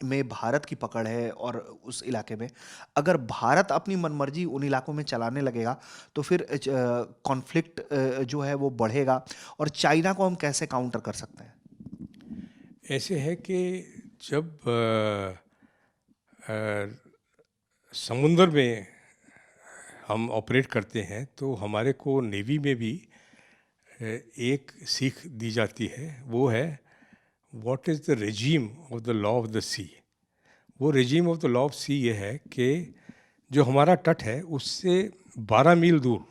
[SPEAKER 1] में भारत की पकड़ है और उस इलाके में अगर भारत अपनी मनमर्जी उन इलाकों में चलाने लगेगा तो फिर कॉन्फ्लिक्ट जो है वो बढ़ेगा, और चाइना को हम कैसे काउंटर कर सकते हैं?
[SPEAKER 2] ऐसे है कि जब समुंदर में हम ऑपरेट करते हैं तो हमारे को नेवी में भी एक सीख दी जाती है, वो है what is the regime of the law of the sea. वो regime of the law of sea ये है कि जो हमारा तट है उससे 12 मील दूर,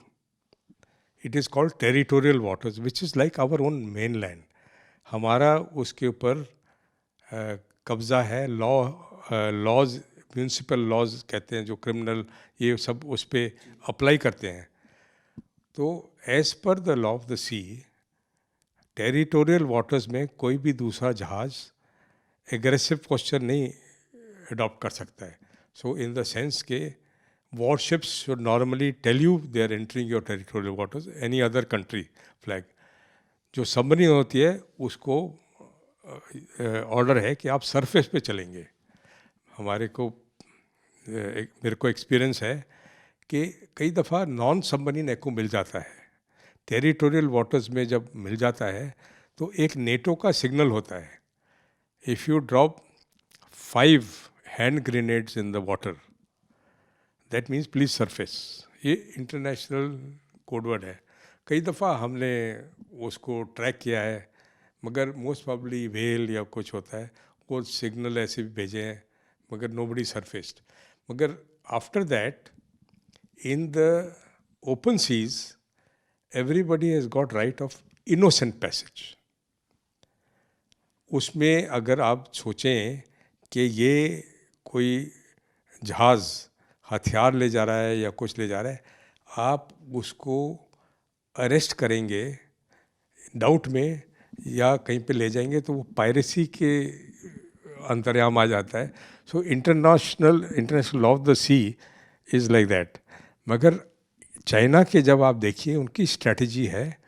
[SPEAKER 2] it is called territorial waters which is like our own mainland. हमारा उसके ऊपर कब्ज़ा है। लॉज म्यूनसिपल लॉज कहते हैं, जो क्रिमिनल ये सब उस पर अप्लाई करते हैं। तो as per the law of the sea, territorial waters में कोई भी दूसरा जहाज़ एग्रेसिव पोस्चर नहीं अडॉप्ट कर सकता है। सो इन द सेंस के warships should normally tell you they are entering your territorial waters, any other country flag. जो सबमरीन होती है उसको ऑर्डर है कि आप सरफेस पे चलेंगे। मेरे को एक्सपीरियंस है कि कई दफ़ा नॉन सबमरीन एको मिल जाता है। टेरिटोरियल वाटर्स में जब मिल जाता है तो एक नेटो का सिग्नल होता है, if you drop 5 hand grenades in the water that means please surface. ये इंटरनेशनल कोडवर्ड है। कई दफ़ा हमने उसको ट्रैक किया है, मगर मोस्ट प्रॉब्ली व्हेल या कुछ होता है, वो सिग्नल ऐसे भी भेजे हैं, मगर नोबडी सरफेस्ड. मगर after that in the open seas everybody has got right of innocent passage. उसमें अगर आप सोचें कि ये कोई जहाज़ हथियार ले जा रहा है या कुछ ले जा रहा है, आप उसको अरेस्ट करेंगे डाउट में या कहीं पे ले जाएंगे तो वो पायरेसी के अंतर्याम आ जाता है. So international law of the sea is like that. मगर चाइना के जब आप देखिए, उनकी स्ट्रेटजी है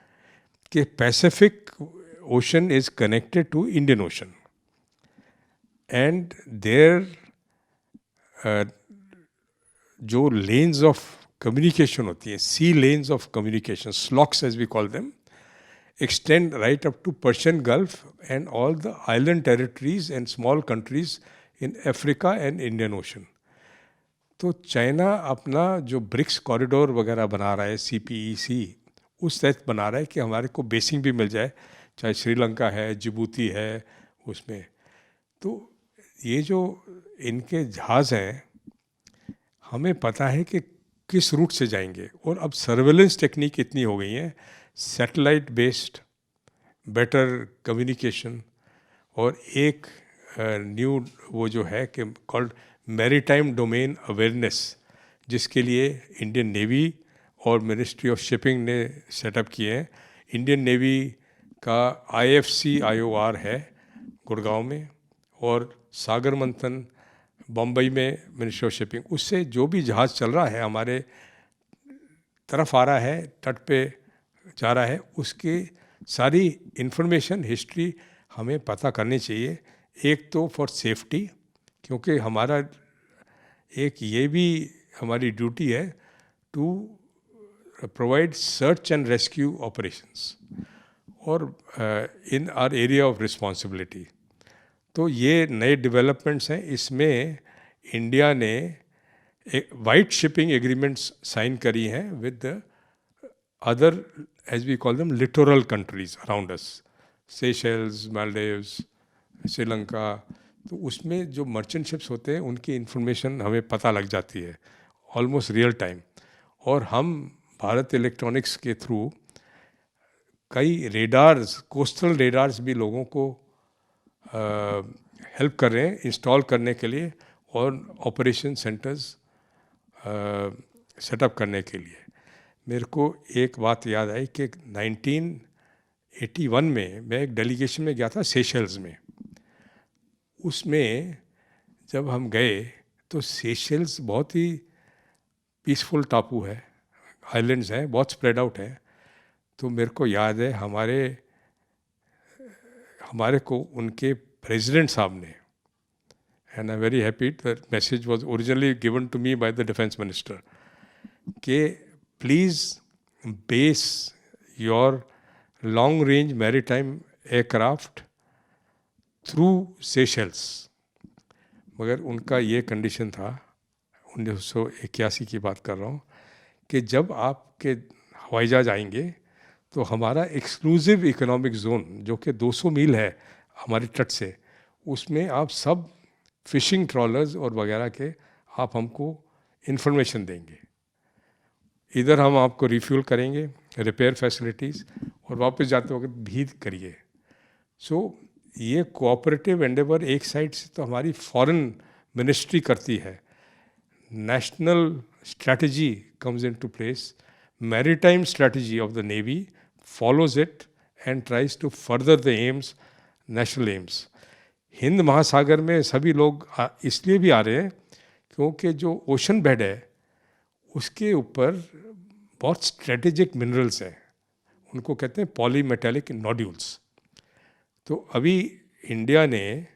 [SPEAKER 2] कि Pacific Ocean is connected to Indian Ocean and there जो लेन्स ऑफ कम्युनिकेशन होती है, sea lanes of communication, SLOCs as we call them, extend right up to Persian Gulf and all the island territories and small countries in Africa and Indian Ocean. तो China अपना जो BRICS corridor वगैरह बना रहा है, CPEC, उस तहत बना रहा है कि हमारे को बेसिंग भी मिल जाए, चाहे श्रीलंका है, जिबूती है उसमें. तो ये जो इनके जहाज़ हैं, हमें पता है कि किस रूट से जाएंगे. और अब सर्वेलेंस टेक्निक इतनी हो गई है, सैटेलाइट बेस्ड बेटर कम्युनिकेशन, और एक न्यू वो जो है कि कॉल्ड मैरीटाइम डोमेन अवेयरनेस, जिसके लिए इंडियन नेवी और मिनिस्ट्री ऑफ शिपिंग ने सेटअप किए हैं. इंडियन नेवी का IFC IOR है गुड़गांव में, और सागर मंथन बम्बई में मिनिस्ट्री ऑफ शिपिंग. उससे जो भी जहाज़ चल रहा है हमारे तरफ आ रहा है, तट पे जा रहा है, उसकी सारी इंफॉर्मेशन हिस्ट्री हमें पता करनी चाहिए. एक तो फॉर सेफ्टी, क्योंकि हमारा एक ये भी हमारी ड्यूटी है to provide search and rescue operations और in our area of responsibility. तो ये नए डेवलपमेंट्स हैं. इसमें इंडिया ने वाइट शिपिंग एग्रीमेंट्स साइन करी हैं with other, as we call them, littoral countries around us, Seychelles, Maldives, Sri Lanka. तो उसमें जो मर्चेंट शिप्स होते हैं उनकी इंफॉर्मेशन हमें पता लग जाती है ऑलमोस्ट रियल टाइम. और हम भारत इलेक्ट्रॉनिक्स के थ्रू कई रेडार्स, कोस्टल रेडार्स भी लोगों को हेल्प कर रहे हैं इंस्टॉल करने के लिए और ऑपरेशन सेंटर्स सेटअप करने के लिए. मेरे को एक बात याद आई कि 1981 में मैं एक डेलीगेशन में गया था सेशल्स में. उसमें जब हम गए तो सेशल्स बहुत ही पीसफुल टापू है, आइलैंड्स हैं, बहुत स्प्रेड आउट है. तो मेरे को याद है हमारे को उनके प्रेसिडेंट साहब ने, and I am very happy, the message was originally given to me by the defence minister, कि please base your long range maritime aircraft through Seychelles. मगर उनका ये कंडीशन था, 1981 की बात कर रहा हूँ, कि जब आपके हवाई जहाज आएंगे तो हमारा एक्सक्लूसिव इकोनॉमिक जोन जो कि 200 मील है हमारे तट से, उसमें आप सब फिशिंग ट्रॉलर्स और वगैरह के आप हमको इन्फॉर्मेशन देंगे. इधर हम आपको रिफ्यूल करेंगे, रिपेयर फैसिलिटीज़, और वापस जाते वक्त भी करिए. सो ये कोऑपरेटिव एंडेवर एक साइड से तो हमारी फॉरेन मिनिस्ट्री करती है, national strategy comes into place, maritime strategy of the navy follows it and tries to further the aims, national aims. Hind Mahasagar में सभी लोग इसलिए भी आ रहे हैं क्योंकि जो ओशन बेड है उसके ऊपर बहुत स्ट्रेटेजिक मिनरल्स हैं, उनको कहते हैं पॉलीमेटेलिक नोड्यूल्स. तो अभी इंडिया ने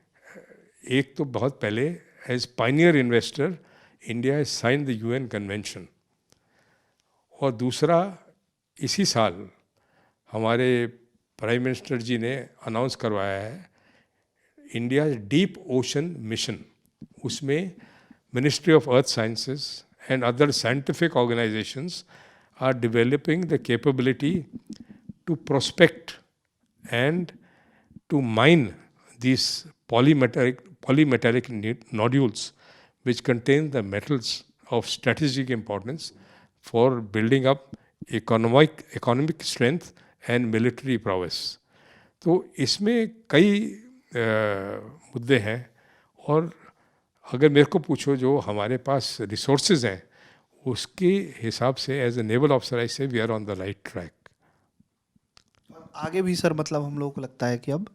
[SPEAKER 2] एक तो बहुत पहले as pioneer investor India has sign the UN convention, और दूसरा इसी साल हमारे प्राइम मिनिस्टर जी ने अनाउंस करवाया है इंडिया डीप ओशन मिशन. उसमें ministry of earth sciences and other scientific organizations are developing the capability to prospect and to mine these polymetallic nodules which contain the metals of strategic importance for building up economic strength and military prowess. तो इसमें कई मुद्दे हैं, और अगर मेरे को पूछो जो हमारे पास रिसोर्सेज हैं उसके हिसाब से as a naval officer I say we are on the right track.
[SPEAKER 1] आगे भी सर मतलब हम लोगों को लगता है कि अब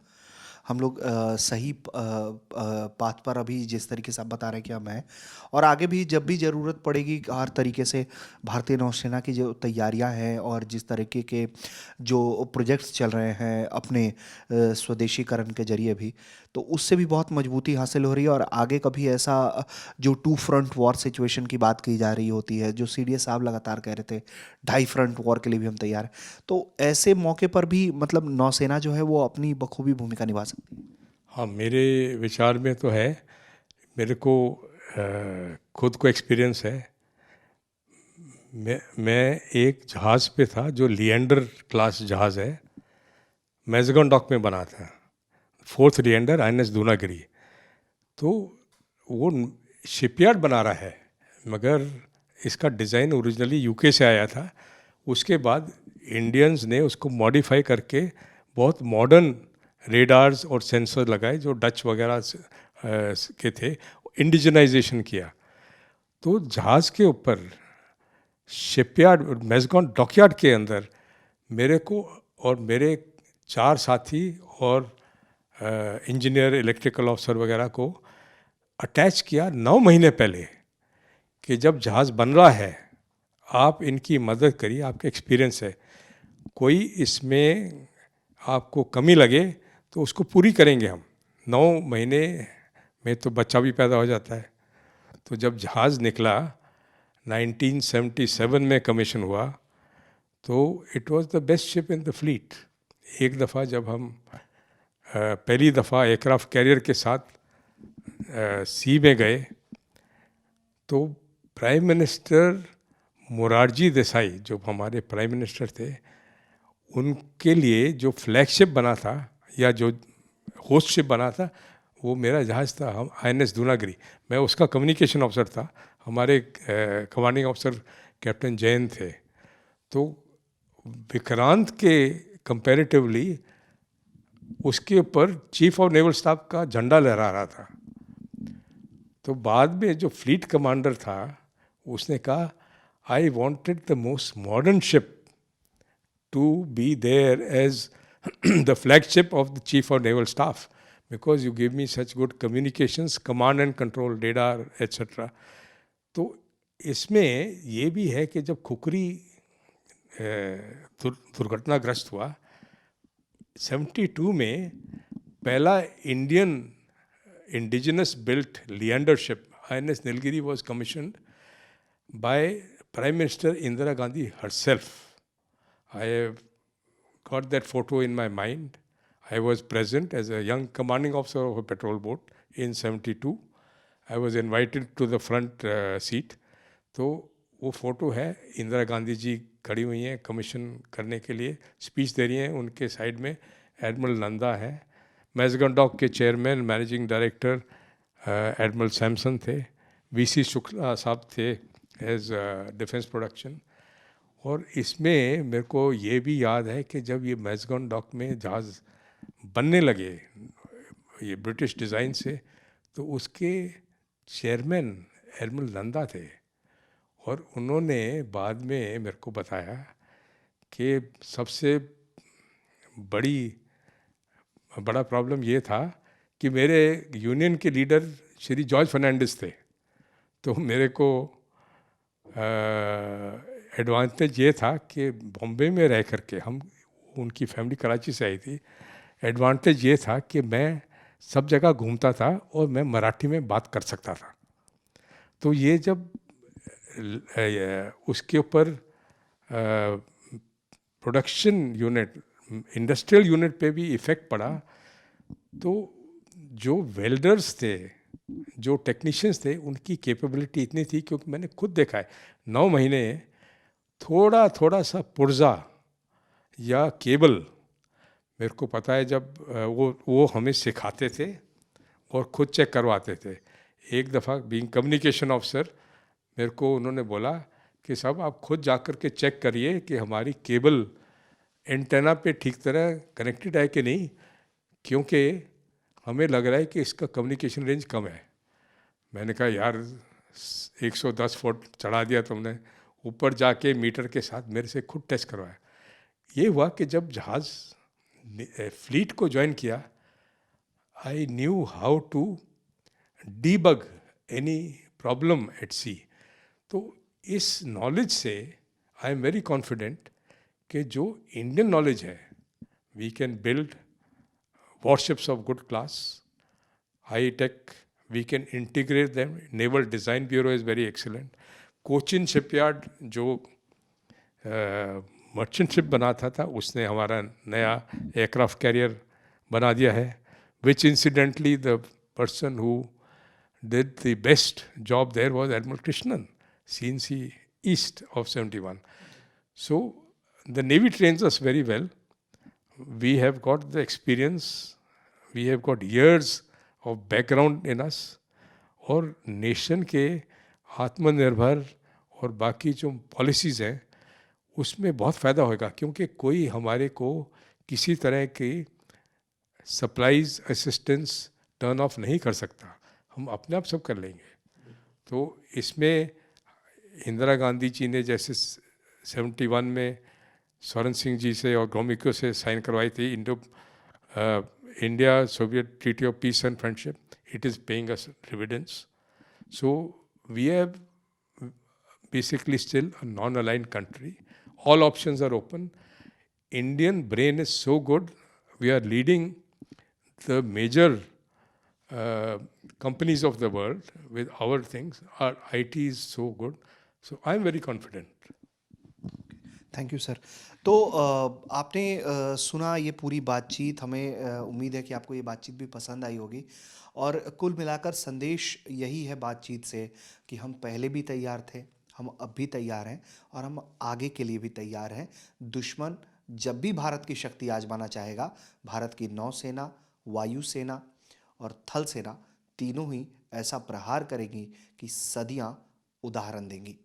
[SPEAKER 1] हम लोग सही पाथ पर अभी जिस तरीके से आप बता रहे हैं कि हम हैं, और आगे भी जब भी ज़रूरत पड़ेगी हर तरीके से भारतीय नौसेना की जो तैयारियां हैं और जिस तरीके के जो प्रोजेक्ट्स चल रहे हैं अपने स्वदेशीकरण के जरिए भी, तो उससे भी बहुत मजबूती हासिल हो रही है। और आगे कभी ऐसा जो टू फ्रंट वॉर सिचुएशन की बात की जा रही होती है, जो सीडीएस साहब लगातार कह रहे थे ढाई फ्रंट वॉर के लिए भी हम तैयार हैं, तो ऐसे मौके पर भी मतलब नौसेना जो है वो अपनी बखूबी भूमिका निभा सकती है।
[SPEAKER 2] हाँ, मेरे विचार में तो है। मेरे को खुद को एक्सपीरियंस है। मैं एक जहाज़ पे था जो लिएंडर क्लास जहाज़ है, मैज़गन डॉक में बना था, 4th लिएंडर INS दूनागिरी। तो वो शिपयार्ड बना रहा है, मगर इसका डिज़ाइन ओरिजिनली यूके से आया था। उसके बाद इंडियंस ने उसको मॉडिफाई करके बहुत मॉडर्न रेडार्स और सेंसर लगाए जो डच वगैरह के थे, इंडिजनाइजेशन किया। तो जहाज़ के ऊपर शिपयार्ड मैज़गन डॉकयार्ड के अंदर मेरे को और मेरे 4 साथी और इंजीनियर इलेक्ट्रिकल ऑफिसर वगैरह को अटैच किया 9 महीने पहले कि जब जहाज़ बन रहा है आप इनकी मदद करिए, आपका एक्सपीरियंस है, कोई इसमें आपको कमी लगे तो उसको पूरी करेंगे हम। 9 महीने में तो बच्चा भी पैदा हो जाता है। तो जब जहाज़ निकला 1977 में कमीशन हुआ, तो it was the best ship in the fleet. एक दफ़ा जब हम पहली दफ़ा एयरक्राफ्ट कैरियर के साथ सी में गए, तो प्राइम मिनिस्टर मोरारजी देसाई जो हमारे प्राइम मिनिस्टर थे, उनके लिए जो फ्लैगशिप बना था या जो होस्ट शिप बना था वो मेरा जहाज़ था, हम INS दूनागिरी। मैं उसका कम्युनिकेशन ऑफिसर था, हमारे कमांडिंग ऑफिसर कैप्टन जैन थे। तो विक्रांत के कंपैरेटिवली उसके ऊपर चीफ ऑफ नेवल स्टाफ का झंडा लहरा रहा था। तो बाद में जो फ्लीट कमांडर था उसने कहा, I wanted the most modern ship to be there as the flagship of the Chief of Naval Staff because you give me such good communications, command and control, radar, etc. तो इसमें ये भी है कि जब खुखरी दुर्घटनाग्रस्त हुआ 72 में, पहला Indian indigenous built Leander ship INS Nilgiri was commissioned by Prime Minister Indira Gandhi herself. I have got that photo in my mind. I was present as a young commanding officer of a patrol boat in 72. I was invited to the front seat. तो वो photo है, इंदिरा गांधी जी खड़ी हुई हैं commission करने के लिए, speech दे रही हैं, उनके साइड में एडमिरल नंदा है, मैज़गन डॉक के chairman managing director admiral Samson थे, VC शुक्ला साहब थे एज डिफेंस प्रोडक्शन। और इसमें मेरे को ये भी याद है कि जब ये मैज़गन डॉक में जहाज़ बनने लगे ये ब्रिटिश डिज़ाइन से, तो उसके चेयरमैन एडमिरल नंदा थे, और उन्होंने बाद में मेरे को बताया कि सबसे बड़ा प्रॉब्लम ये था कि मेरे यूनियन के लीडर श्री जॉर्ज फर्नांडिस थे। तो मेरे को एडवांटेज ये था कि बॉम्बे में रह करके, हम उनकी फैमिली कराची से आई थी, एडवांटेज ये था कि मैं सब जगह घूमता था और मैं मराठी में बात कर सकता था। तो ये जब उसके ऊपर प्रोडक्शन यूनिट, इंडस्ट्रियल यूनिट पे भी इफ़ेक्ट पड़ा, तो जो वेल्डर्स थे, जो टेक्नीशियंस थे, उनकी कैपेबिलिटी इतनी थी, क्योंकि मैंने खुद देखा है 9 महीने थोड़ा सा पुर्जा या केबल मेरे को पता है जब वो हमें सिखाते थे और खुद चेक करवाते थे। एक दफ़ा बीइंग कम्युनिकेशन ऑफिसर मेरे को उन्होंने बोला कि साहब आप खुद जाकर के चेक करिए कि हमारी केबल एंटेना पे ठीक तरह कनेक्टेड है कि नहीं, क्योंकि हमें लग रहा है कि इसका कम्युनिकेशन रेंज कम है। मैंने कहा यार 110 फुट चढ़ा दिया तुमने, ऊपर जाके मीटर के साथ मेरे से खुद टेस्ट करवाया। ये हुआ कि जब जहाज़ फ्लीट को ज्वाइन किया, I knew how to debug any problem at sea. तो इस नॉलेज से आई एम वेरी कॉन्फिडेंट कि जो इंडियन नॉलेज है, we can build warships of good class, high tech, we can integrate them. Naval Design Bureau is very excellent. Cochin shipyard जो merchant ship बनाता था, उसने हमारा नया एयरक्राफ्ट कैरियर बना दिया है, which incidentally the person who did the best job there was Admiral Krishnan, CNC East of 71. So the Navy trains us very well. We have got the experience, we have got years of background in us, और nation के आत्मनिर्भर और बाकी जो policies हैं उसमें बहुत फ़ायदा होगा, क्योंकि कोई हमारे को किसी तरह की सप्लाईज असिस्टेंस टर्न ऑफ नहीं कर सकता, हम अपने आप सब कर लेंगे। तो इसमें इंदिरा गांधी जी ने जैसे 71 में स्वरण सिंह जी से और ग्रोमिको से साइन करवाई थी India Soviet treaty of peace and friendship, it is paying us dividends. So we have basically still a non-aligned country. All options are open. Indian brain is so good. We are leading the major companies of the world with our things. Our IT is so good. So I'm very confident.
[SPEAKER 1] Thank you sir. तो आपने सुना ये पूरी बातचीत, हमें उम्मीद है कि आपको ये बातचीत भी पसंद आई होगी। और कुल मिलाकर संदेश यही है बातचीत से कि हम पहले भी तैयार थे, हम अब भी तैयार हैं और हम आगे के लिए भी तैयार हैं। दुश्मन जब भी भारत की शक्ति आजमाना चाहेगा, भारत की नौसेना, वायुसेना और थल सेना तीनों ही ऐसा प्रहार करेंगी कि सदियां उदाहरण देंगी।